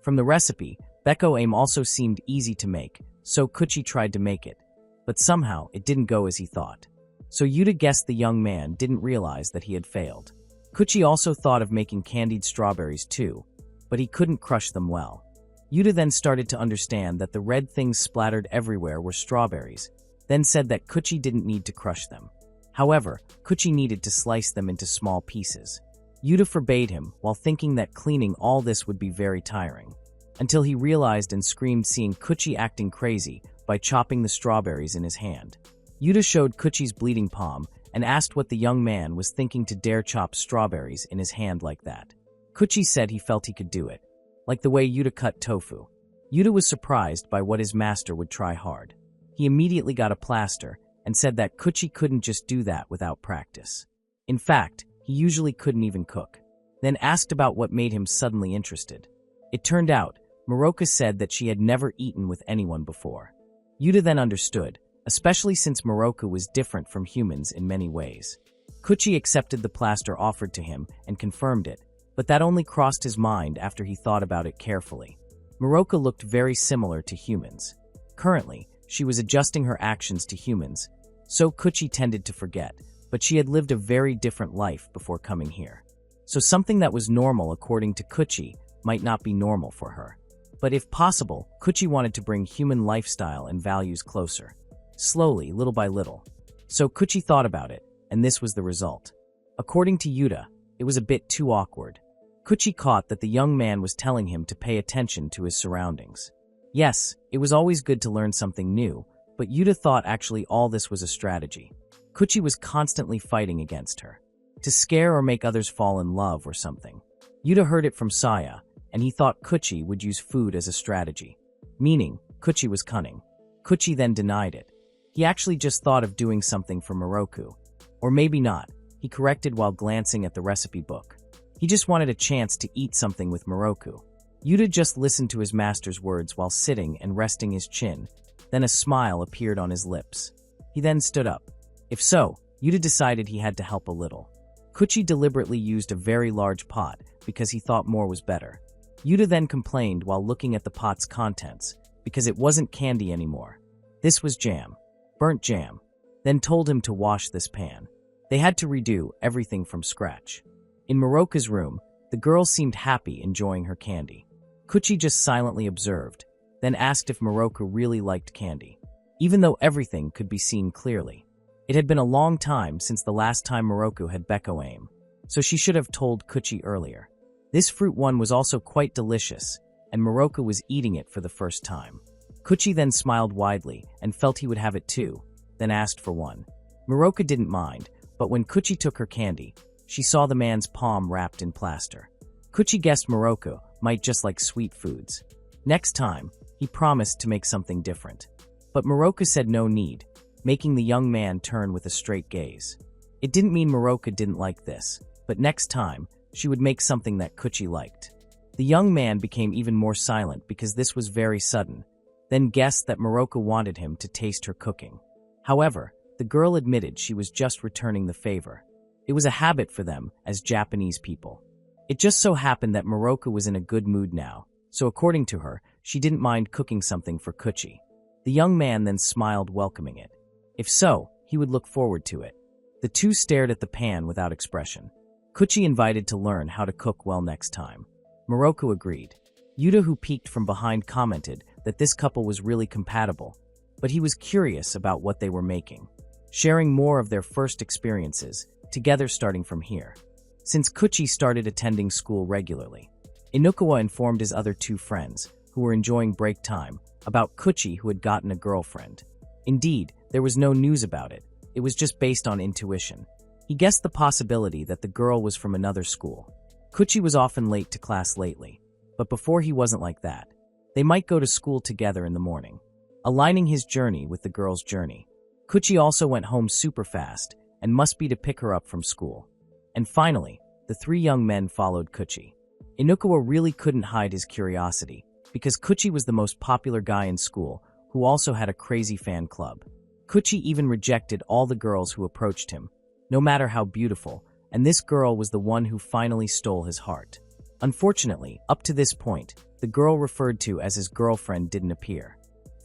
S1: From the recipe, Beko aim also seemed easy to make, so Kuchi tried to make it. But somehow, it didn't go as he thought. So Yuta guessed the young man didn't realize that he had failed. Kuchi also thought of making candied strawberries too, but he couldn't crush them well. Yuta then started to understand that the red things splattered everywhere were strawberries, then said that Kuchi didn't need to crush them. However, Kuchi needed to slice them into small pieces. Yuta forbade him while thinking that cleaning all this would be very tiring, until he realized and screamed seeing Kuchi acting crazy by chopping the strawberries in his hand. Yuta showed Kuchi's bleeding palm and asked what the young man was thinking to dare chop strawberries in his hand like that. Kuchi said he felt he could do it, like the way Yuta cut tofu. Yuta was surprised by what his master would try hard. He immediately got a plaster and said that Kuchi couldn't just do that without practice. In fact, he usually couldn't even cook. Then asked about what made him suddenly interested. It turned out, Moroka said that she had never eaten with anyone before. Yuta then understood, especially since Moroka was different from humans in many ways. Kuchi accepted the plaster offered to him and confirmed it, but that only crossed his mind after he thought about it carefully. Moroka looked very similar to humans. Currently, she was adjusting her actions to humans, so Kuchi tended to forget, but she had lived a very different life before coming here. So something that was normal according to Kuchi might not be normal for her. But if possible, Kuchi wanted to bring human lifestyle and values closer. Slowly, little by little. So Kuchi thought about it, and this was the result. According to Yuta, it was a bit too awkward. Kuchi caught that the young man was telling him to pay attention to his surroundings. Yes, it was always good to learn something new, but Yuta thought actually all this was a strategy. Kuchi was constantly fighting against her, to scare or make others fall in love or something. Yuta heard it from Saya, and he thought Kuchi would use food as a strategy, meaning Kuchi was cunning. Kuchi then denied it. He actually just thought of doing something for Moroku. Or maybe not, he corrected while glancing at the recipe book. He just wanted a chance to eat something with Moroku. Yuta just listened to his master's words while sitting and resting his chin, then a smile appeared on his lips. He then stood up. If so, Yuta decided he had to help a little. Kuchi deliberately used a very large pot because he thought more was better. Yuta then complained while looking at the pot's contents, because it wasn't candy anymore. This was jam. Burnt jam. Then told him to wash this pan. They had to redo everything from scratch. In Moroka's room, the girl seemed happy enjoying her candy. Kuchi just silently observed, then asked if Moroka really liked candy, even though everything could be seen clearly. It had been a long time since the last time Moroku had Beko aim, so she should have told Kuchi earlier. This fruit one was also quite delicious, and Moroka was eating it for the first time. Kuchi then smiled widely and felt he would have it too, then asked for one. Moroka didn't mind, but when Kuchi took her candy, she saw the man's palm wrapped in plaster. Kuchi guessed Moroka might just like sweet foods. Next time, he promised to make something different. But Moroka said no need, making the young man turn with a straight gaze. It didn't mean Moroka didn't like this, but next time, she would make something that Kuchi liked. The young man became even more silent because this was very sudden, then guessed that Moroka wanted him to taste her cooking. However, the girl admitted she was just returning the favor. It was a habit for them as Japanese people. It just so happened that Moroka was in a good mood now, so according to her, she didn't mind cooking something for Kuchi. The young man then smiled, welcoming it. If so, he would look forward to it. The two stared at the pan without expression. Kuchi invited to learn how to cook well next time. Moroka agreed. Yuta, who peeked from behind, commented that this couple was really compatible, but he was curious about what they were making, sharing more of their first experiences, together starting from here. Since Kuchi started attending school regularly, Inukawa informed his other two friends, who were enjoying break time, about Kuchi, who had gotten a girlfriend. Indeed, there was no news about it. it was just based on intuition. He guessed the possibility that the girl was from another school. Kuchi was often late to class lately, but before he wasn't like that. They might go to school together in the morning, aligning his journey with the girl's journey. Kuchi also went home super fast and must be to pick her up from school. And finally, the three young men followed Kuchi. Inukawa really couldn't hide his curiosity, because Kuchi was the most popular guy in school who also had a crazy fan club. Kuchi even rejected all the girls who approached him, no matter how beautiful, and this girl was the one who finally stole his heart. Unfortunately, up to this point, the girl referred to as his girlfriend didn't appear.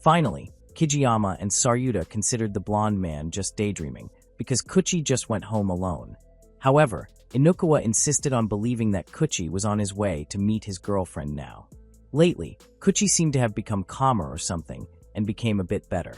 S1: Finally, Kijiyama and Saryuta considered the blonde man just daydreaming, because Kuchi just went home alone. However, Inukawa insisted on believing that Kuchi was on his way to meet his girlfriend now. Lately, Kuchi seemed to have become calmer or something, and became a bit better.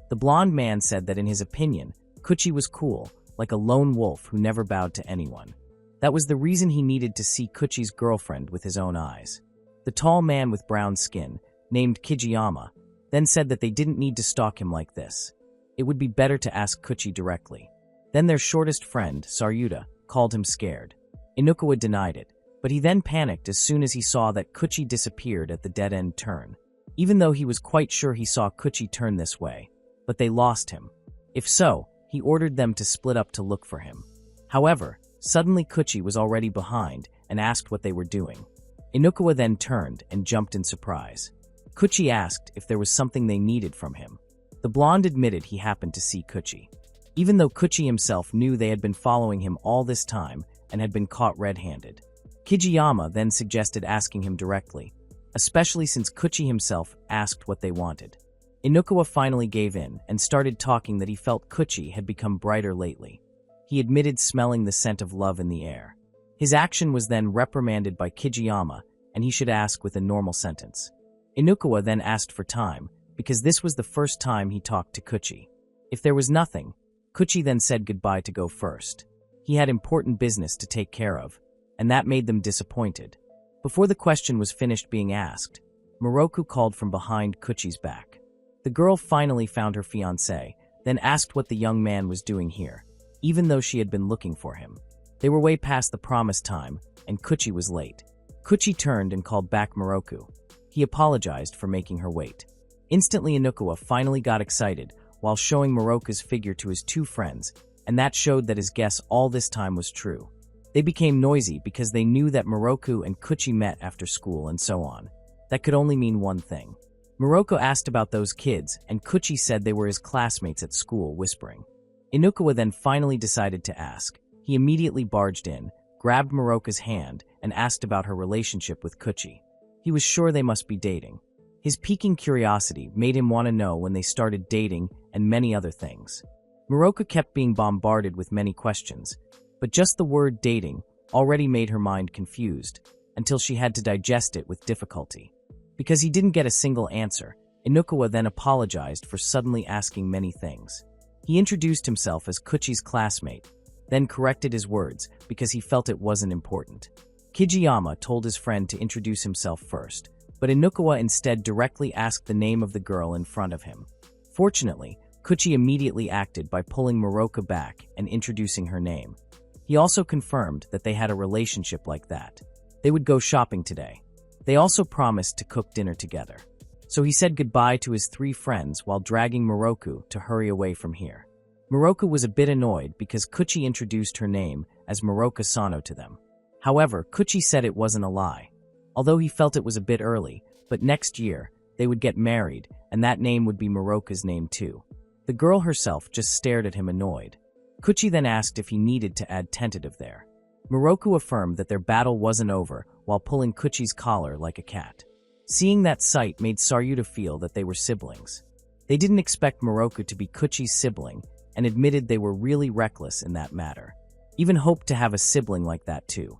S1: The blonde man said that in his opinion, Kuchi was cool, like a lone wolf who never bowed to anyone. That was the reason he needed to see Kuchi's girlfriend with his own eyes. The tall man with brown skin, named Kijiyama, then said that they didn't need to stalk him like this. It would be better to ask Kuchi directly. Then their shortest friend, Saryuta, called him scared. Inukawa denied it, but he then panicked as soon as he saw that Kuchi disappeared at the dead-end turn, even though he was quite sure he saw Kuchi turn this way, but they lost him. If so, he ordered them to split up to look for him. However, suddenly Kuchi was already behind and asked what they were doing. Inukawa then turned and jumped in surprise. Kuchi asked if there was something they needed from him. The blonde admitted he happened to see Kuchi, even though Kuchi himself knew they had been following him all this time and had been caught red-handed. Kijiyama then suggested asking him directly, especially since Kuchi himself asked what they wanted. Inukawa finally gave in and started talking that he felt Kuchi had become brighter lately. He admitted smelling the scent of love in the air. His action was then reprimanded by Kijiyama, and he should ask with a normal sentence. Inukawa then asked for time, because this was the first time he talked to Kuchi. If there was nothing, Kuchi then said goodbye to go first. He had important business to take care of, and that made them disappointed. Before the question was finished being asked, Moroku called from behind Kuchi's back. The girl finally found her fiancé, then asked what the young man was doing here, even though she had been looking for him. They were way past the promised time, and Kuchi was late. Kuchi turned and called back Moroku. He apologized for making her wait. Instantly, Inukawa finally got excited while showing Moroku's figure to his two friends, and that showed that his guess all this time was true. They became noisy because they knew that Moroku and Kuchi met after school and so on. That could only mean one thing. Moroku asked about those kids, and Kuchi said they were his classmates at school, whispering. Inukawa then finally decided to ask. He immediately barged in, grabbed Moroku's hand, and asked about her relationship with Kuchi. He was sure they must be dating. His piquing curiosity made him want to know when they started dating and many other things. Moroku kept being bombarded with many questions, but just the word dating already made her mind confused, until she had to digest it with difficulty. Because he didn't get a single answer, Inukawa then apologized for suddenly asking many things. He introduced himself as Kuchi's classmate, then corrected his words because he felt it wasn't important. Kijiyama told his friend to introduce himself first, but Inukawa instead directly asked the name of the girl in front of him. Fortunately, Kuchi immediately acted by pulling Moroku back and introducing her name. He also confirmed that they had a relationship like that. They would go shopping today. They also promised to cook dinner together. So he said goodbye to his three friends while dragging Moroku to hurry away from here. Moroku was a bit annoyed because Kuchi introduced her name as Moroka Sano to them. However, Kuchi said it wasn't a lie. Although he felt it was a bit early, but next year, they would get married, and that name would be Moroka's name too. The girl herself just stared at him annoyed. Kuchi then asked if he needed to add tentative there. Moroku affirmed that their battle wasn't over while pulling Kuchi's collar like a cat. Seeing that sight made Saryuta feel that they were siblings. They didn't expect Moroku to be Kuchi's sibling and admitted they were really reckless in that matter. Even hoped to have a sibling like that too.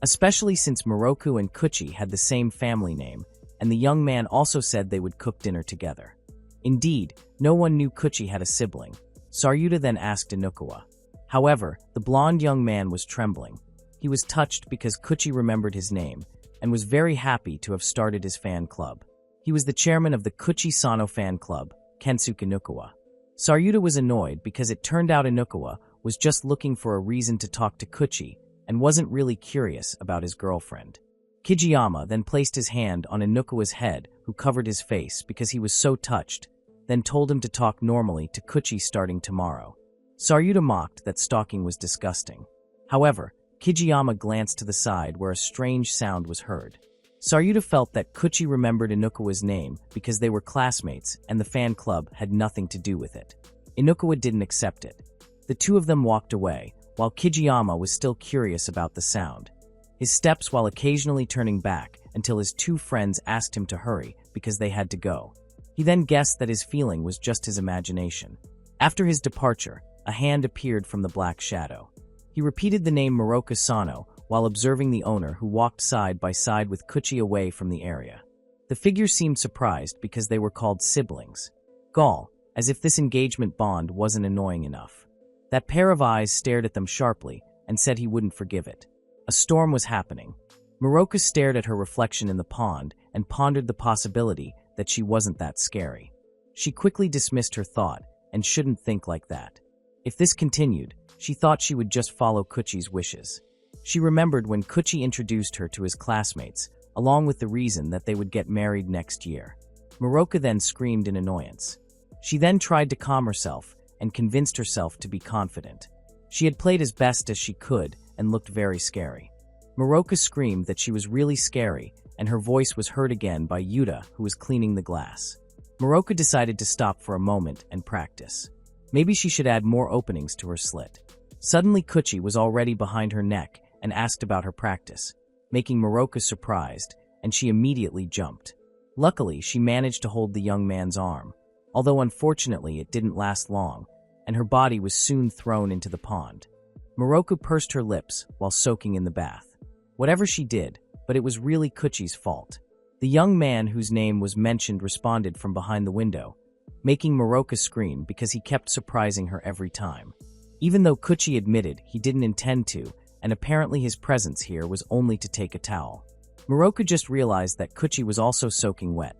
S1: Especially since Moroku and Kuchi had the same family name, and the young man also said they would cook dinner together. Indeed, no one knew Kuchi had a sibling. Saryuta then asked Inukawa. However, the blonde young man was trembling. He was touched because Kuchi remembered his name, and was very happy to have started his fan club. He was the chairman of the Kuchi Sano fan club, Kensuke Inukawa. Saryuta was annoyed because it turned out Inukawa was just looking for a reason to talk to Kuchi and wasn't really curious about his girlfriend. Kijiyama then placed his hand on Inukawa's head, who covered his face because he was so touched, then told him to talk normally to Kuchi starting tomorrow. Saryuta mocked that stalking was disgusting. However, Kijiyama glanced to the side where a strange sound was heard. Saryuta felt that Kuchi remembered Inukawa's name because they were classmates and the fan club had nothing to do with it. Inukawa didn't accept it. The two of them walked away, while Kijiyama was still curious about the sound. His steps while occasionally turning back until his two friends asked him to hurry because they had to go. He then guessed that his feeling was just his imagination. After his departure, a hand appeared from the black shadow. He repeated the name Moroka Sano while observing the owner, who walked side by side with Kuchi away from the area. The figure seemed surprised because they were called siblings. Gall, as if this engagement bond wasn't annoying enough. That pair of eyes stared at them sharply and said he wouldn't forgive it. A storm was happening. Moroka stared at her reflection in the pond and pondered the possibility that she wasn't that scary. She quickly dismissed her thought and shouldn't think like that. If this continued, she thought she would just follow Kuchi's wishes. She remembered when Kuchi introduced her to his classmates, along with the reason that they would get married next year. Moroka then screamed in annoyance. She then tried to calm herself and convinced herself to be confident. She had played as best as she could and looked very scary. Moroka screamed that she was really scary, and her voice was heard again by Yuta, who was cleaning the glass. Moroka decided to stop for a moment and practice. Maybe she should add more openings to her slit. Suddenly Kuchi was already behind her neck and asked about her practice, making Moroka surprised, and she immediately jumped. Luckily, she managed to hold the young man's arm, although unfortunately it didn't last long, and her body was soon thrown into the pond. Moroka pursed her lips while soaking in the bath. Whatever she did, but it was really Kuchi's fault. The young man whose name was mentioned responded from behind the window, making Moroka scream because he kept surprising her every time. Even though Kuchi admitted he didn't intend to, and apparently his presence here was only to take a towel. Moroka just realized that Kuchi was also soaking wet.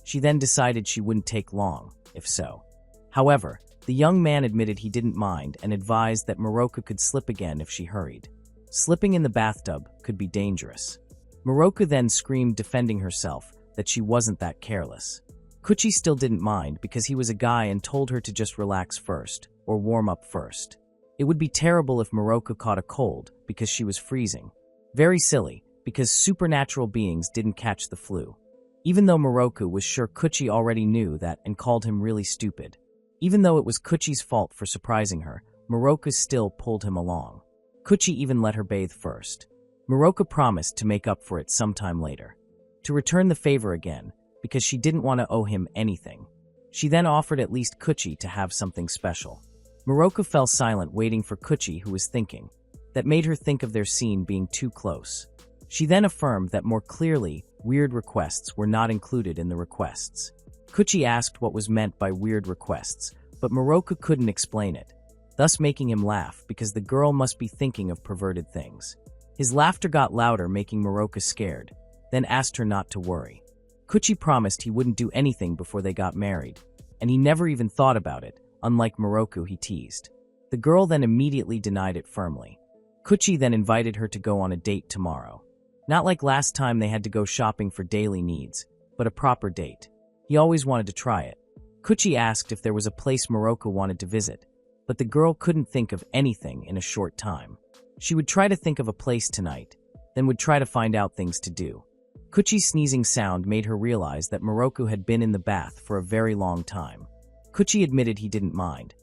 S1: She then decided she wouldn't take long, if so. However, the young man admitted he didn't mind and advised that Moroka could slip again if she hurried. Slipping in the bathtub could be dangerous. Moroka then screamed, defending herself, that she wasn't that careless. Kuchi still didn't mind because he was a guy and told her to just relax first, or warm up first. It would be terrible if Moroka caught a cold because she was freezing. Very silly, because supernatural beings didn't catch the flu. Even though Moroka was sure Kuchi already knew that and called him really stupid. Even though it was Kuchi's fault for surprising her, Moroka still pulled him along. Kuchi even let her bathe first. Moroka promised to make up for it sometime later. To return the favor again, because she didn't want to owe him anything. She then offered at least Kuchi to have something special. Moroka fell silent, waiting for Kuchi, who was thinking. That made her think of their scene being too close. She then affirmed that more clearly, weird requests were not included in the requests. Kuchi asked what was meant by weird requests, but Moroka couldn't explain it, thus making him laugh because the girl must be thinking of perverted things. His laughter got louder, making Moroka scared, then asked her not to worry. Kuchi promised he wouldn't do anything before they got married, and he never even thought about it, unlike Moroka, he teased. The girl then immediately denied it firmly. Kuchi then invited her to go on a date tomorrow. Not like last time they had to go shopping for daily needs, but a proper date. He always wanted to try it. Kuchi asked if there was a place Moroka wanted to visit, but the girl couldn't think of anything in a short time. She would try to think of a place tonight, then would try to find out things to do. Kuchi's sneezing sound made her realize that Moroka had been in the bath for a very long time. Kuchi admitted he didn't mind,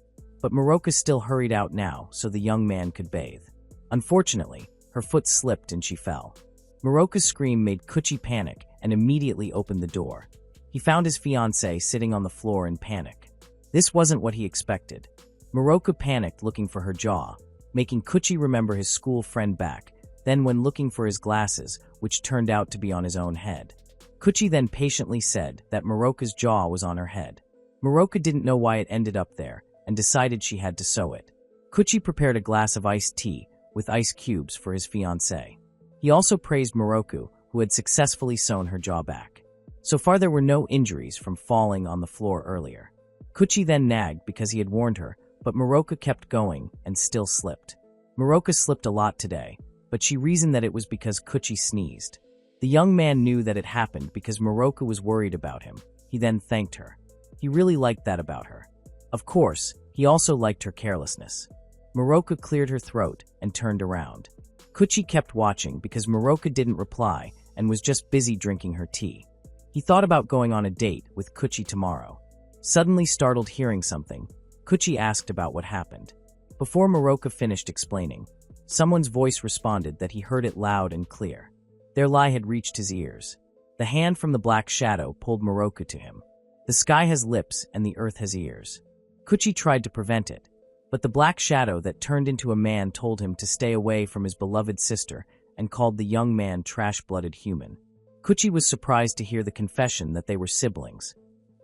S1: but Moroka still hurried out now so the young man could bathe. Unfortunately, her foot slipped and she fell. Moroka's scream made Kuchi panic and immediately opened the door. He found his fiancée sitting on the floor in panic. This wasn't what he expected. Moroka panicked, looking for her jaw, making Kuchi remember his school friend back, then when looking for his glasses, which turned out to be on his own head. Kuchi then patiently said that Moroka's jaw was on her head. Moroka didn't know why it ended up there and decided she had to sew it. Kuchi prepared a glass of iced tea with ice cubes for his fiancée. He also praised Moroka, who had successfully sewn her jaw back. So far there were no injuries from falling on the floor earlier. Kuchi then nagged because he had warned her, but Maroka kept going and still slipped. Maroka slipped a lot today, but she reasoned that it was because Kuchi sneezed. The young man knew that it happened because Maroka was worried about him. He then thanked her. He really liked that about her. Of course, he also liked her carelessness. Maroka cleared her throat and turned around. Kuchi kept watching because Maroka didn't reply and was just busy drinking her tea. He thought about going on a date with Kuchi tomorrow. Suddenly startled hearing something, Kuchi asked about what happened. Before Maroka finished explaining, someone's voice responded that he heard it loud and clear. Their lie had reached his ears. The hand from the black shadow pulled Maroka to him. The sky has lips and the earth has ears. Kuchi tried to prevent it, but the black shadow that turned into a man told him to stay away from his beloved sister and called the young man trash-blooded human. Kuchi was surprised to hear the confession that they were siblings.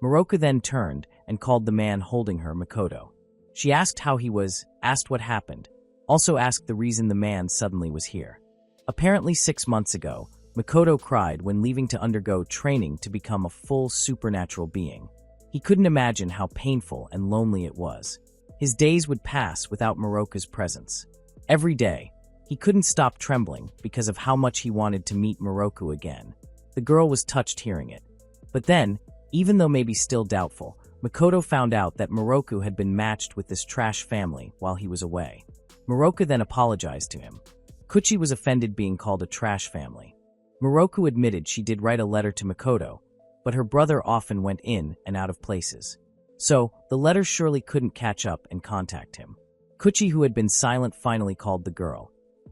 S1: Maroka then turned and called the man holding her Makoto. She asked how he was, asked what happened, also asked the reason the man suddenly was here. Apparently 6 months ago, Makoto cried when leaving to undergo training to become a full supernatural being. He couldn't imagine how painful and lonely it was. His days would pass without Maroka's presence. Every day, he couldn't stop trembling because of how much he wanted to meet Maroka again. The girl was touched hearing it. But then, even though maybe still doubtful, Makoto found out that Maroka had been matched with this trash family while he was away. Maroka then apologized to him. Kuchi was offended being called a trash family. Maroka admitted she did write a letter to Makoto, but her brother often went in and out of places. So, the letter surely couldn't catch up and contact him. Kuchi, who had been silent, finally called the girl.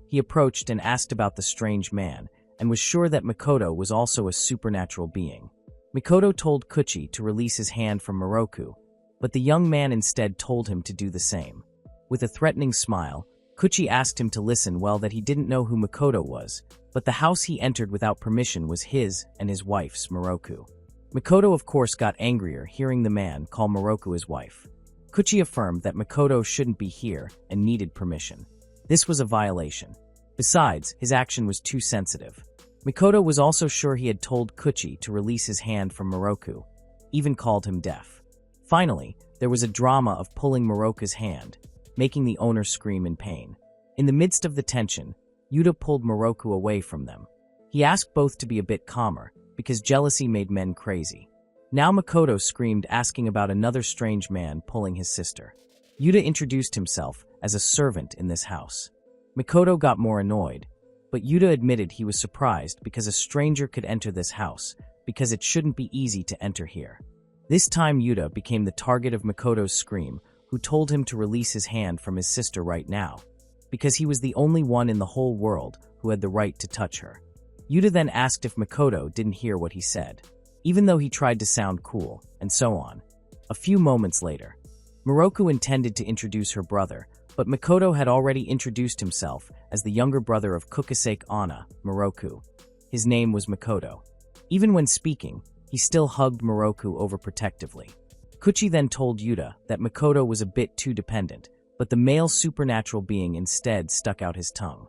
S1: He approached and asked about the strange man, and was sure that Makoto was also a supernatural being. Makoto told Kuchi to release his hand from Maroka, but the young man instead told him to do the same. With a threatening smile, Kuchi asked him to listen well that he didn't know who Makoto was, but the house he entered without permission was his and his wife's, Maroka. Makoto of course got angrier hearing the man call Maroka his wife. Kuchi affirmed that Makoto shouldn't be here and needed permission. This was a violation. Besides, his action was too sensitive. Makoto was also sure he had told Kuchi to release his hand from Maroka, even called him deaf. Finally, there was a drama of pulling Maroka's hand, making the owner scream in pain. In the midst of the tension, Yuta pulled Maroka away from them. He asked both to be a bit calmer, because jealousy made men crazy. Now Makoto screamed asking about another strange man pulling his sister. Yuta introduced himself as a servant in this house. Makoto got more annoyed, but Yuta admitted he was surprised because a stranger could enter this house, because it shouldn't be easy to enter here. This time Yuta became the target of Makoto's scream, who told him to release his hand from his sister right now, because he was the only one in the whole world who had the right to touch her. Yuta then asked if Makoto didn't hear what he said, even though he tried to sound cool, and so on. A few moments later, Maroka intended to introduce her brother, but Makoto had already introduced himself as the younger brother of Kukasake Anna, Maroka. His name was Makoto. Even when speaking, he still hugged Maroka overprotectively. Kuchi then told Yuta that Makoto was a bit too dependent, but the male supernatural being instead stuck out his tongue.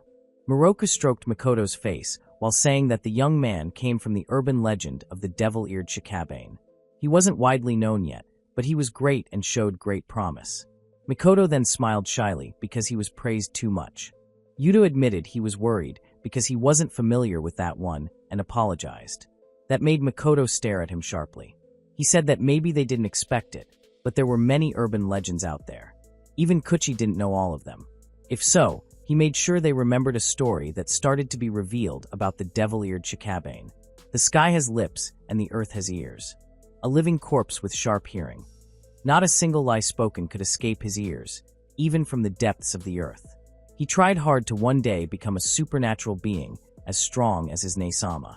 S1: Maroka stroked Makoto's face while saying that the young man came from the urban legend of the devil-eared Shikabane. He wasn't widely known yet, but he was great and showed great promise. Makoto then smiled shyly because he was praised too much. Yuta admitted he was worried because he wasn't familiar with that one and apologized. That made Makoto stare at him sharply. He said that maybe they didn't expect it, but there were many urban legends out there. Even Kuchi didn't know all of them. If so, he made sure they remembered a story that started to be revealed about the devil-eared Shikabane. The sky has lips and the earth has ears. A living corpse with sharp hearing. Not a single lie spoken could escape his ears, even from the depths of the earth. He tried hard to one day become a supernatural being as strong as his Nesama.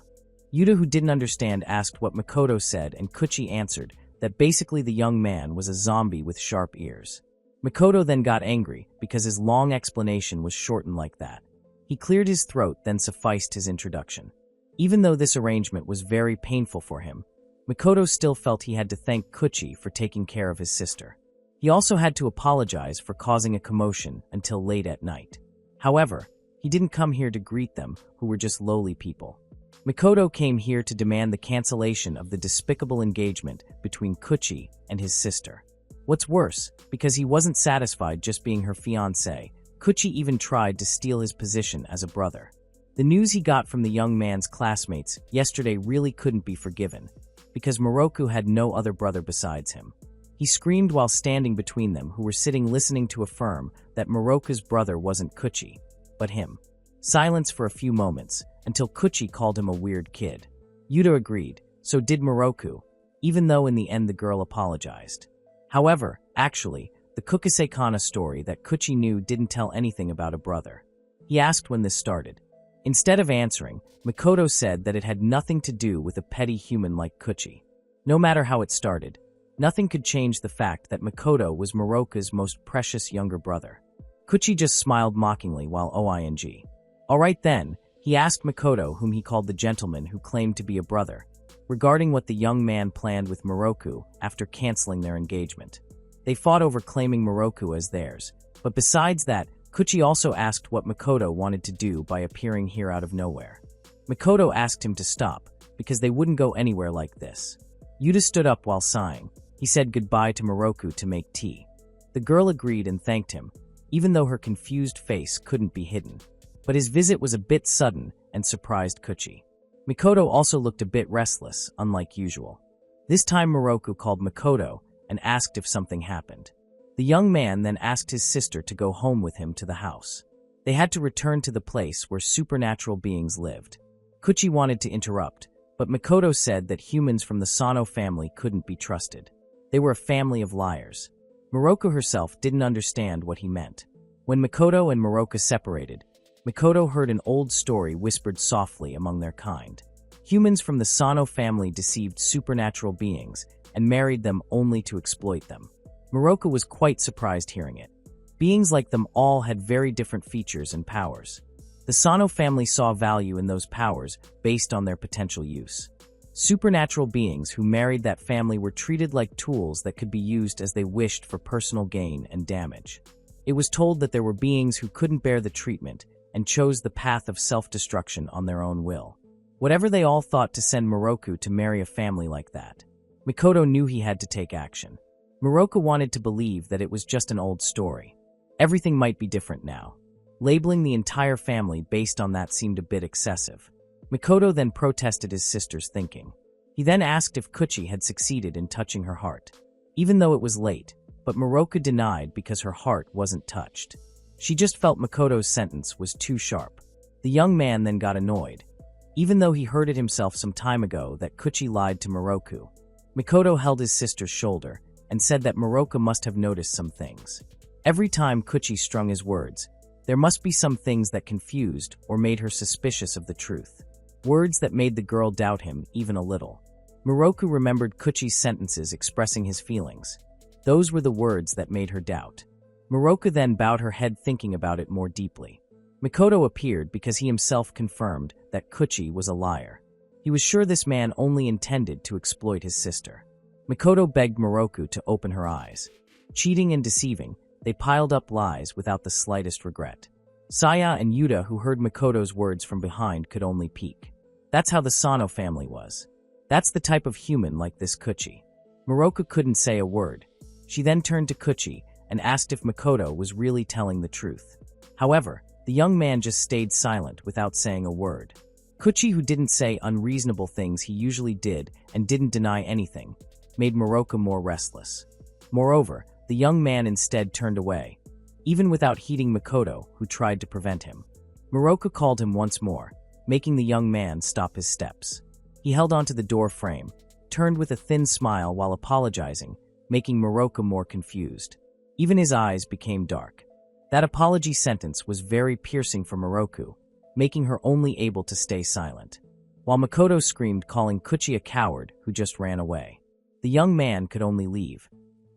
S1: Yuta, who didn't understand, asked what Makoto said, and Kuchi answered that basically the young man was a zombie with sharp ears. Makoto then got angry because his long explanation was shortened like that. He cleared his throat, then sufficed his introduction. Even though this arrangement was very painful for him, Makoto still felt he had to thank Kuchi for taking care of his sister. He also had to apologize for causing a commotion until late at night. However, he didn't come here to greet them, who were just lowly people. Makoto came here to demand the cancellation of the despicable engagement between Kuchi and his sister. What's worse, because he wasn't satisfied just being her fiancé, Kuchi even tried to steal his position as a brother. The news he got from the young man's classmates yesterday really couldn't be forgiven, because Moroku had no other brother besides him. He screamed while standing between them, who were sitting listening to affirm that Moroku's brother wasn't Kuchi, but him. Silence for a few moments, until Kuchi called him a weird kid. Yuta agreed, so did Moroku, even though in the end the girl apologized. However, actually, the Kukusei-kana story that Kuchi knew didn't tell anything about a brother. He asked when this started. Instead of answering, Mikoto said that it had nothing to do with a petty human like Kuchi. No matter how it started, nothing could change the fact that Mikoto was Moroku's most precious younger brother. Kuchi just smiled mockingly while OING. Alright then, he asked Mikoto, whom he called the gentleman who claimed to be a brother, regarding what the young man planned with Moroku after canceling their engagement. They fought over claiming Moroku as theirs, but besides that, Kuchi also asked what Mikoto wanted to do by appearing here out of nowhere. Mikoto asked him to stop, because they wouldn't go anywhere like this. Yuta stood up while sighing. He said goodbye to Moroku to make tea. The girl agreed and thanked him, even though her confused face couldn't be hidden. But his visit was a bit sudden and surprised Kuchi. Mikoto also looked a bit restless, unlike usual. This time Moroku called Mikoto and asked if something happened. The young man then asked his sister to go home with him to the house. They had to return to the place where supernatural beings lived. Kuchi wanted to interrupt, but Mikoto said that humans from the Sano family couldn't be trusted. They were a family of liars. Moroku herself didn't understand what he meant. When Mikoto and Moroku separated, Mikoto heard an old story whispered softly among their kind. Humans from the Sano family deceived supernatural beings and married them only to exploit them. Moroku was quite surprised hearing it. Beings like them all had very different features and powers. The Sano family saw value in those powers based on their potential use. Supernatural beings who married that family were treated like tools that could be used as they wished for personal gain and damage. It was told that there were beings who couldn't bear the treatment and chose the path of self-destruction on their own will. Whatever they all thought to send Moroku to marry a family like that. Mikoto knew he had to take action. Moroku wanted to believe that it was just an old story. Everything might be different now. Labeling the entire family based on that seemed a bit excessive. Mikoto then protested his sister's thinking. He then asked if Kuchi had succeeded in touching her heart. Even though it was late, but Moroku denied because her heart wasn't touched. She just felt Mikoto's sentence was too sharp. The young man then got annoyed, even though he heard it himself some time ago that Kuchi lied to Moroku. Mikoto held his sister's shoulder and said that Moroku must have noticed some things. Every time Kuchi strung his words, there must be some things that confused or made her suspicious of the truth. Words that made the girl doubt him even a little. Moroku remembered Kuchi's sentences expressing his feelings. Those were the words that made her doubt. Moroku then bowed her head thinking about it more deeply. Mikoto appeared because he himself confirmed that Kuchi was a liar. He was sure this man only intended to exploit his sister. Mikoto begged Moroku to open her eyes. Cheating and deceiving, they piled up lies without the slightest regret. Saya and Yuta, who heard Mikoto's words from behind, could only peek. That's how the Sano family was. That's the type of human like this Kuchi. Moroku couldn't say a word. She then turned to Kuchi and asked if Mikoto was really telling the truth. However, the young man just stayed silent without saying a word. Kuchi, who didn't say unreasonable things he usually did and didn't deny anything, made Moroku more restless. Moreover, the young man instead turned away, even without heeding Mikoto, who tried to prevent him. Moroku called him once more, making the young man stop his steps. He held onto the door frame, turned with a thin smile while apologizing, making Moroku more confused. Even his eyes became dark. That apology sentence was very piercing for Moroku, making her only able to stay silent. While Mikoto screamed, calling Kuchi a coward who just ran away. The young man could only leave.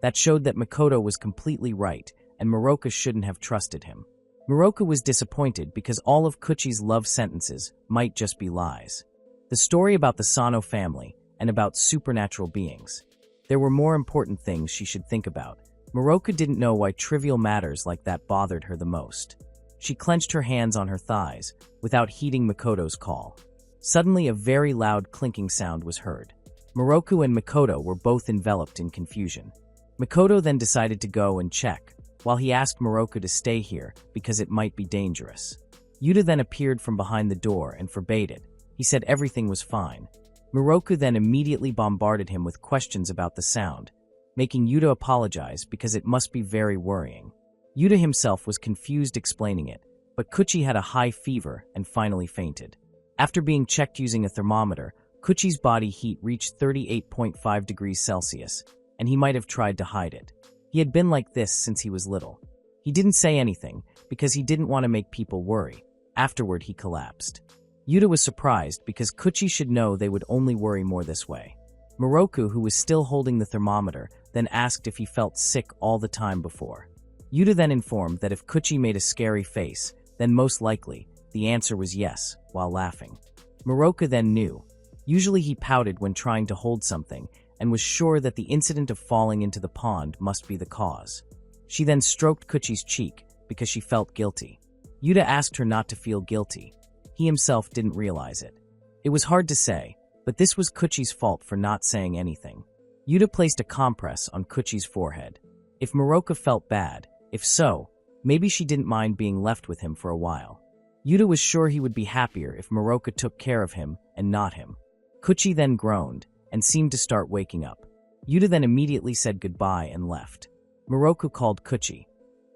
S1: That showed that Mikoto was completely right, and Moroku shouldn't have trusted him. Moroku was disappointed because all of Kuchi's love sentences might just be lies. The story about the Sano family and about supernatural beings. There were more important things she should think about. Moroku didn't know why trivial matters like that bothered her the most. She clenched her hands on her thighs without heeding Mikoto's call. Suddenly, a very loud clinking sound was heard. Moroku and Mikoto were both enveloped in confusion. Makoto then decided to go and check, while he asked Moroku to stay here because it might be dangerous. Yuta then appeared from behind the door and forbade it. He said everything was fine. Moroku then immediately bombarded him with questions about the sound, making Yuta apologize because it must be very worrying. Yuta himself was confused explaining it, but Kuchi had a high fever and finally fainted. After being checked using a thermometer, Kuchi's body heat reached 38.5 degrees Celsius, and he might have tried to hide it. He had been like this since he was little. He didn't say anything because he didn't want to make people worry. Afterward, he collapsed. Yuta was surprised because Kuchi should know they would only worry more this way. Moroku, who was still holding the thermometer, then asked if he felt sick all the time before. Yuta then informed that if Kuchi made a scary face, then most likely, the answer was yes, while laughing. Moroku then knew. Usually he pouted when trying to hold something, and was sure that the incident of falling into the pond must be the cause. She then stroked Kuchi's cheek because she felt guilty. Yuta asked her not to feel guilty. He himself didn't realize it. It was hard to say, but this was Kuchi's fault for not saying anything. Yuta placed a compress on Kuchi's forehead. If Moroku felt bad, if so, maybe she didn't mind being left with him for a while. Yuta was sure he would be happier if Moroku took care of him and not him. Kuchi then groaned and seemed to start waking up. Yuta then immediately said goodbye and left. Moroku called Kuchi.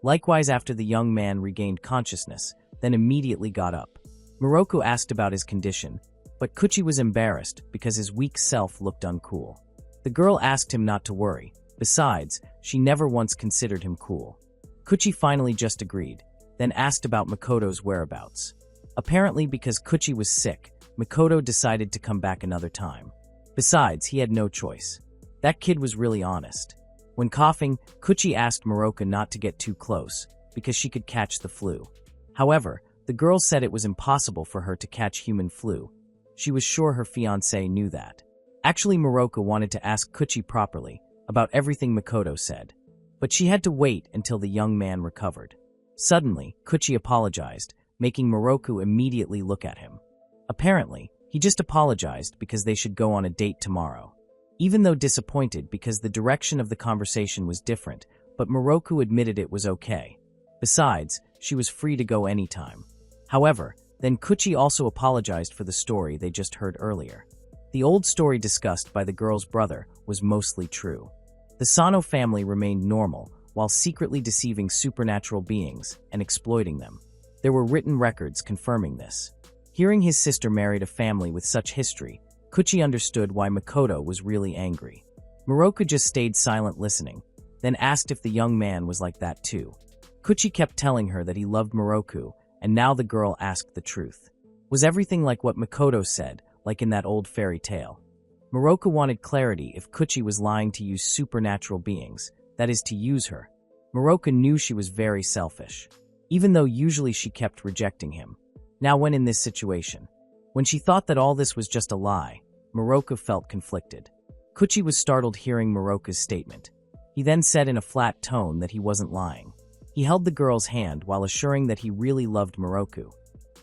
S1: Likewise, after the young man regained consciousness, then immediately got up. Moroku asked about his condition, but Kuchi was embarrassed because his weak self looked uncool. The girl asked him not to worry. Besides, she never once considered him cool. Kuchi finally just agreed, then asked about Makoto's whereabouts. Apparently because Kuchi was sick, Makoto decided to come back another time. Besides, he had no choice. That kid was really honest. When coughing, Kuchi asked Moroku not to get too close, because she could catch the flu. However, the girl said it was impossible for her to catch human flu. She was sure her fiancé knew that. Actually, Moroku wanted to ask Kuchi properly about everything Makoto said, but she had to wait until the young man recovered. Suddenly, Kuchi apologized, making Moroku immediately look at him. Apparently, he just apologized because they should go on a date tomorrow. Even though disappointed because the direction of the conversation was different, but Moroku admitted it was okay. Besides, she was free to go anytime. However, then Kuchi also apologized for the story they just heard earlier. The old story discussed by the girl's brother was mostly true. The Sano family remained normal while secretly deceiving supernatural beings and exploiting them. There were written records confirming this. Hearing his sister married a family with such history, Kuchi understood why Makoto was really angry. Moroku just stayed silent listening, then asked if the young man was like that too. Kuchi kept telling her that he loved Moroku, and now the girl asked the truth. Was everything like what Makoto said, like in that old fairy tale? Moroku wanted clarity if Kuchi was lying to use supernatural beings, that is to use her. Moroku knew she was very selfish, even though usually she kept rejecting him. Now when in this situation, when she thought that all this was just a lie, Moroku felt conflicted. Kuchi was startled hearing Moroku's statement. He then said in a flat tone that he wasn't lying. He held the girl's hand while assuring that he really loved Moroku.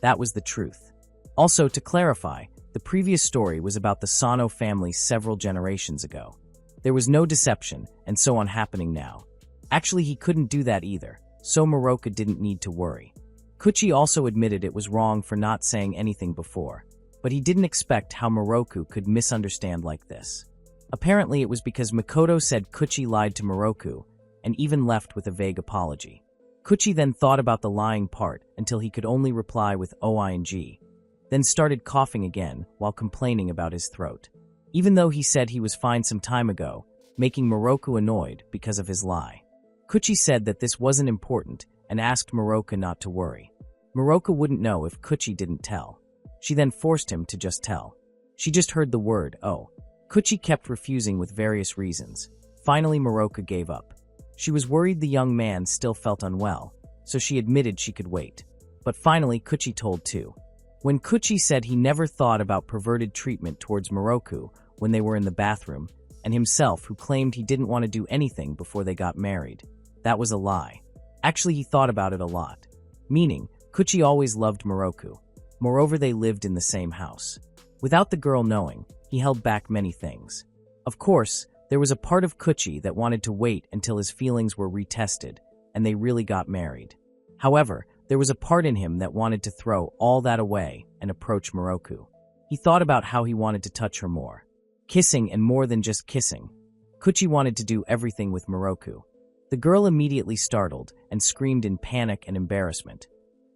S1: That was the truth. Also, to clarify, the previous story was about the Sano family several generations ago. There was no deception and so on happening now. Actually, he couldn't do that either, so Moroku didn't need to worry. Kuchi also admitted it was wrong for not saying anything before, but he didn't expect how Moroku could misunderstand like this. Apparently, it was because Makoto said Kuchi lied to Moroku and even left with a vague apology. Kuchi then thought about the lying part until he could only reply with OING, then started coughing again while complaining about his throat. Even though he said he was fine some time ago, making Moroku annoyed because of his lie. Kuchi said that this wasn't important and asked Moroku not to worry. Moroku wouldn't know if Kuchi didn't tell. She then forced him to just tell. She just heard the word, oh. Kuchi kept refusing with various reasons. Finally, Moroku gave up. She was worried the young man still felt unwell, so she admitted she could wait. But finally, Kuchi told too. When Kuchi said he never thought about perverted treatment towards Moroku when they were in the bathroom, and himself who claimed he didn't want to do anything before they got married, that was a lie. Actually, he thought about it a lot. Meaning, Kuchi always loved Moroku. Moreover, they lived in the same house. Without the girl knowing, he held back many things. Of course, There was a part of Kuchi that wanted to wait until his feelings were retested, and they really got married. However, there was a part in him that wanted to throw all that away and approach Moroku. He thought about how he wanted to touch her more. Kissing and more than just kissing. Kuchi wanted to do everything with Moroku. The girl immediately startled and screamed in panic and embarrassment.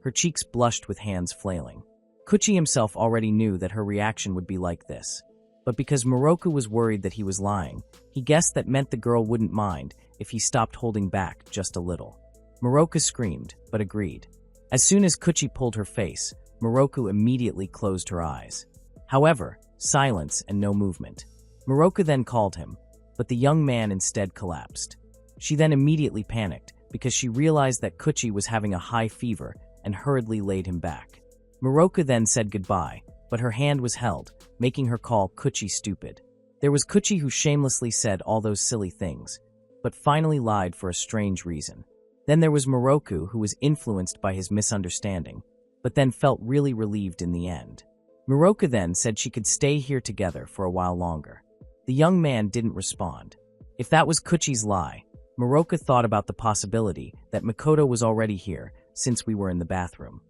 S1: Her cheeks blushed with hands flailing. Kuchi himself already knew that her reaction would be like this. But because Moroku was worried that he was lying, he guessed that meant the girl wouldn't mind if he stopped holding back just a little. Moroku screamed, but agreed. As soon as Kuchi pulled her face, Moroku immediately closed her eyes. However, silence and no movement. Moroku then called him, but the young man instead collapsed. She then immediately panicked because she realized that Kuchi was having a high fever and hurriedly laid him back. Moroku then said goodbye, but her hand was held, making her call Kuchi stupid. There was Kuchi who shamelessly said all those silly things, but finally lied for a strange reason. Then there was Moroku who was influenced by his misunderstanding, but then felt really relieved in the end. Moroku then said she could stay here together for a while longer. The young man didn't respond. If that was Kuchi's lie, Moroku thought about the possibility that Makoto was already here since we were in the bathroom.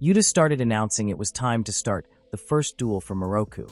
S1: Yuta started announcing it was time to start the first duel for Moroku,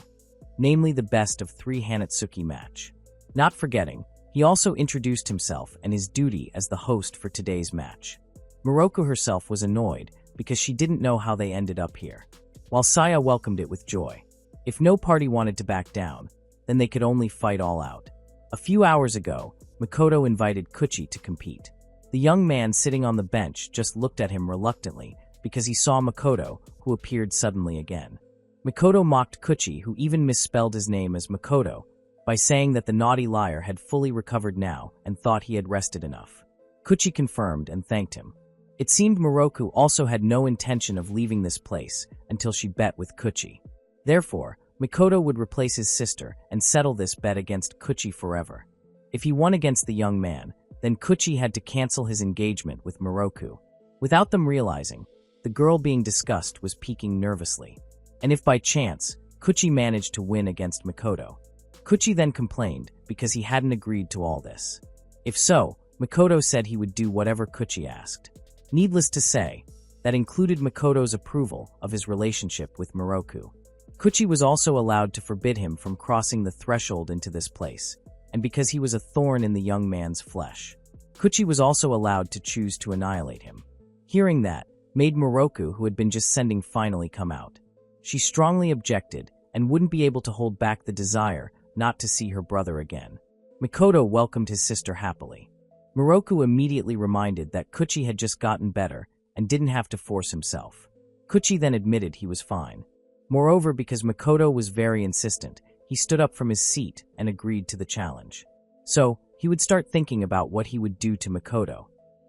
S1: namely the best of 3 Hanatsuki match. Not forgetting, he also introduced himself and his duty as the host for today's match. Moroku herself was annoyed because she didn't know how they ended up here, while Saya welcomed it with joy. If no party wanted to back down, then they could only fight all out. A few hours ago, Makoto invited Kuchi to compete. The young man sitting on the bench just looked at him reluctantly because he saw Makoto, who appeared suddenly again. Makoto mocked Kuchi, who even misspelled his name as Makoto, by saying that the naughty liar had fully recovered now and thought he had rested enough. Kuchi confirmed and thanked him. It seemed Moroku also had no intention of leaving this place until she bet with Kuchi. Therefore, Makoto would replace his sister and settle this bet against Kuchi forever. If he won against the young man, then Kuchi had to cancel his engagement with Moroku. Without them realizing, the girl being discussed was peeking nervously. And if by chance, Kuchi managed to win against Makoto, Kuchi then complained because he hadn't agreed to all this. If so, Makoto said he would do whatever Kuchi asked. Needless to say, that included Makoto's approval of his relationship with Moroku. Kuchi was also allowed to forbid him from crossing the threshold into this place, and because he was a thorn in the young man's flesh. Kuchi was also allowed to choose to annihilate him. Hearing that, made Moroku, who had been just sending, finally come out. She strongly objected and wouldn't be able to hold back the desire not to see her brother again. Makoto welcomed his sister happily. Moroku immediately reminded that Kuchi had just gotten better and didn't have to force himself. Kuchi then admitted he was fine. Moreover, because Makoto was very insistent, he stood up from his seat and agreed to the challenge. So, he would start thinking about what he would do to Makoto.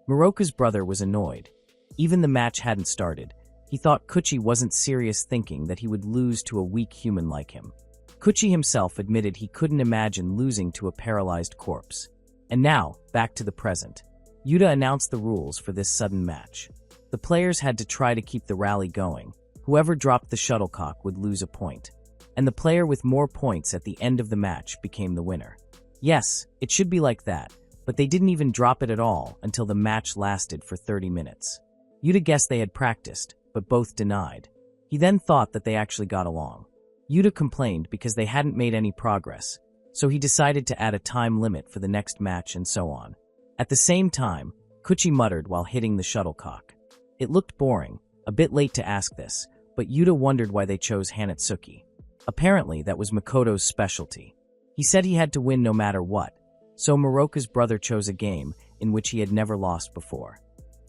S1: Moroku's brother was annoyed. Even the match hadn't started. He thought Kuchi wasn't serious, thinking that he would lose to a weak human like him. Kuchi himself admitted he couldn't imagine losing to a paralyzed corpse. And now, back to the present. Yuta announced the rules for this sudden match. The players had to try to keep the rally going. Whoever dropped the shuttlecock would lose a point. And the player with more points at the end of the match became the winner. Yes, it should be like that, but they didn't even drop it at all until the match lasted for 30 minutes. Yuta guessed they had practiced, but both denied. He then thought that they actually got along. Yuta complained because they hadn't made any progress, so he decided to add a time limit for the next match and so on. At the same time, Kuchi muttered while hitting the shuttlecock. It looked boring, a bit late to ask this, but Yuta wondered why they chose Hanatsuki. Apparently, that was Makoto's specialty. He said he had to win no matter what, so Moroku's brother chose a game in which he had never lost before.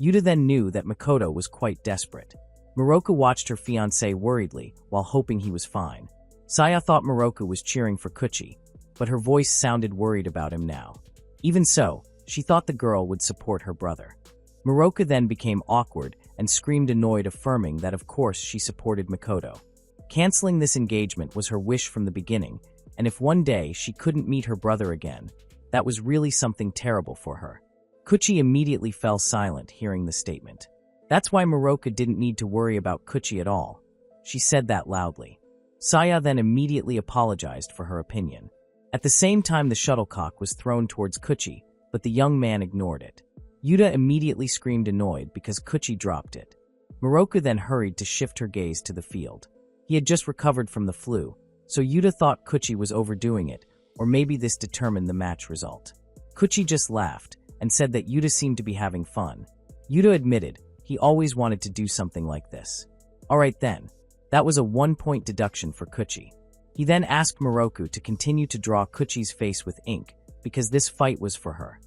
S1: Yuta then knew that Makoto was quite desperate. Moroku watched her fiancé worriedly while hoping he was fine. Saya thought Moroku was cheering for Kuchi, but her voice sounded worried about him now. Even so, she thought the girl would support her brother. Moroku then became awkward and screamed annoyed, affirming that of course she supported Makoto. Canceling this engagement was her wish from the beginning, and if one day she couldn't meet her brother again, that was really something terrible for her. Kuchi immediately fell silent hearing the statement. That's why Moroku didn't need to worry about Kuchi at all. She said that loudly. Saya then immediately apologized for her opinion. At the same time, the shuttlecock was thrown towards Kuchi, but the young man ignored it. Yuta immediately screamed annoyed because Kuchi dropped it. Miroku then hurried to shift her gaze to the field. He had just recovered from the flu, so Yuta thought Kuchi was overdoing it, or maybe this determined the match result. Kuchi just laughed and said that Yuta seemed to be having fun. Yuta admitted he always wanted to do something like this. Alright then, that was a 1-point deduction for Kuchi. He then asked Miroku to continue to draw Kuchi's face with ink, because this fight was for her.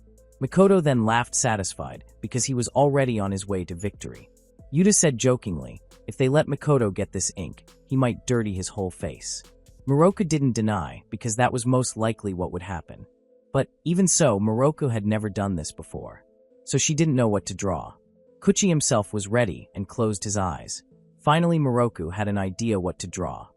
S1: Mikoto then laughed satisfied, because he was already on his way to victory. Yuta said jokingly, if they let Mikoto get this ink, he might dirty his whole face. Miroku didn't deny, because that was most likely what would happen. But even so, Miroku had never done this before, so she didn't know what to draw. Kuchi himself was ready and closed his eyes. Finally, Miroku had an idea what to draw.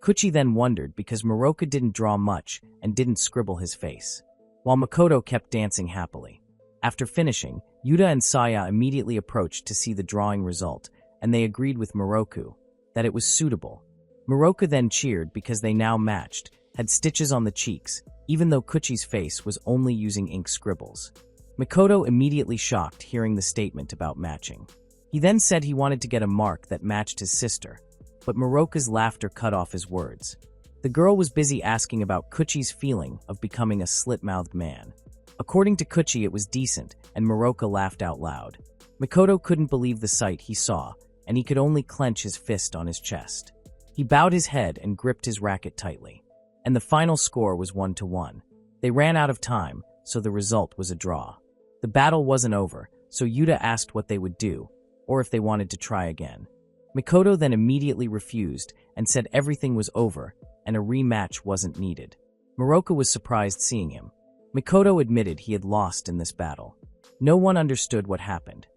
S1: Kuchi then wondered because Miroku didn't draw much and didn't scribble his face, while Mikoto kept dancing happily. After finishing, Yuta and Saya immediately approached to see the drawing result, and they agreed with Miroku that it was suitable. Miroku then cheered because they now matched, had stitches on the cheeks, even though Kuchi's face was only using ink scribbles. Mikoto immediately shocked hearing the statement about matching. He then said he wanted to get a mark that matched his sister, but Miroku's laughter cut off his words. The girl was busy asking about Kuchi's feeling of becoming a slit-mouthed man. According to Kuchi, it was decent, and Miroku laughed out loud. Mikoto couldn't believe the sight he saw, and he could only clench his fist on his chest. He bowed his head and gripped his racket tightly. And the final score was 1-1. They ran out of time, so the result was a draw. The battle wasn't over, so Yuta asked what they would do, or if they wanted to try again. Mikoto then immediately refused and said everything was over and a rematch wasn't needed. Miroku was surprised seeing him. Mikoto admitted he had lost in this battle. No one understood what happened.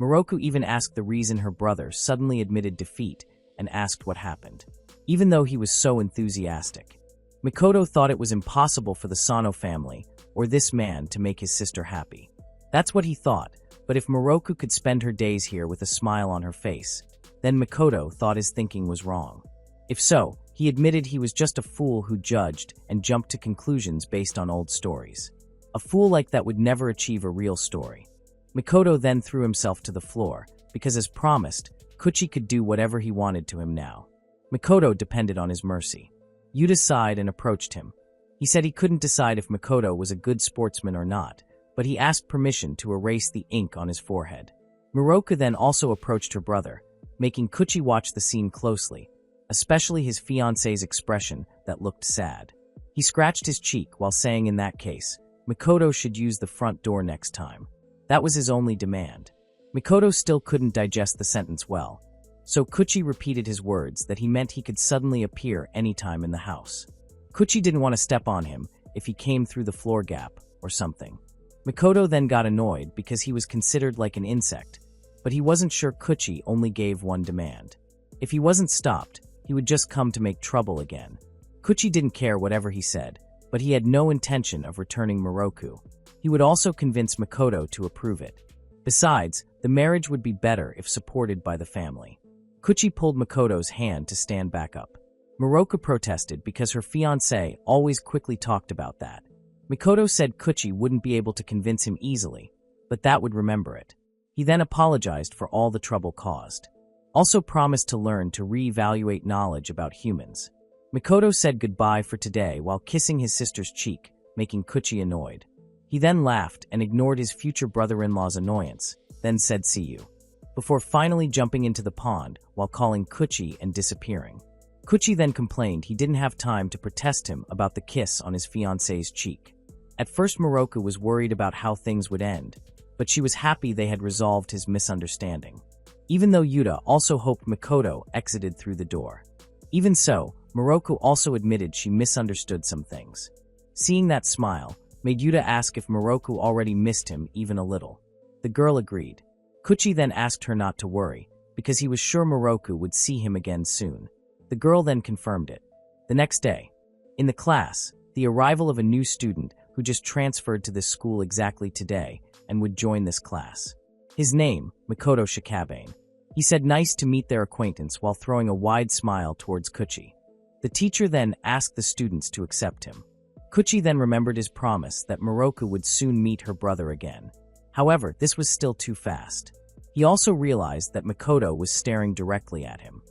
S1: Miroku even asked the reason her brother suddenly admitted defeat and asked what happened, even though he was so enthusiastic. Mikoto thought it was impossible for the Sano family or this man to make his sister happy. That's what he thought, but if Miroku could spend her days here with a smile on her face, then Mikoto thought his thinking was wrong. If so, he admitted he was just a fool who judged and jumped to conclusions based on old stories. A fool like that would never achieve a real story. Mikoto then threw himself to the floor, because as promised, Kuchi could do whatever he wanted to him now. Mikoto depended on his mercy. Yuta sighed and approached him. He said he couldn't decide if Mikoto was a good sportsman or not, but he asked permission to erase the ink on his forehead. Miroku then also approached her brother, making Kuchi watch the scene closely, especially his fiancée's expression that looked sad. He scratched his cheek while saying in that case, Mikoto should use the front door next time. That was his only demand. Mikoto still couldn't digest the sentence well, so Kuchi repeated his words that he meant he could suddenly appear anytime in the house. Kuchi didn't want to step on him if he came through the floor gap or something. Mikoto then got annoyed because he was considered like an insect, but he wasn't sure Kuchi only gave one demand. If he wasn't stopped, he would just come to make trouble again. Kuchi didn't care whatever he said, but he had no intention of returning Miroku. He would also convince Mikoto to approve it. Besides, the marriage would be better if supported by the family. Kuchi pulled Mikoto's hand to stand back up. Miroku protested because her fiancé always quickly talked about that. Mikoto said Kuchi wouldn't be able to convince him easily, but that would remember it. He then apologized for all the trouble caused. Also promised to learn to re-evaluate knowledge about humans. Mikoto said goodbye for today while kissing his sister's cheek, making Kuchi annoyed. He then laughed and ignored his future brother-in-law's annoyance, then said see you, before finally jumping into the pond while calling Kuchi and disappearing. Kuchi then complained he didn't have time to protest him about the kiss on his fiancée's cheek. At first Miroku was worried about how things would end, but she was happy they had resolved his misunderstanding. Even though Yuta also hoped Mikoto exited through the door. Even so, Miroku also admitted she misunderstood some things. Seeing that smile made Yuta ask if Miroku already missed him even a little. The girl agreed. Kuchi then asked her not to worry, because he was sure Miroku would see him again soon. The girl then confirmed it. The next day, in the class, the arrival of a new student who just transferred to this school exactly today and would join this class. His name, Mikoto Shikabane. He said nice to meet their acquaintance while throwing a wide smile towards Kuchi. The teacher then asked the students to accept him. Kuchi then remembered his promise that Moroku would soon meet her brother again. However, this was still too fast. He also realized that Makoto was staring directly at him.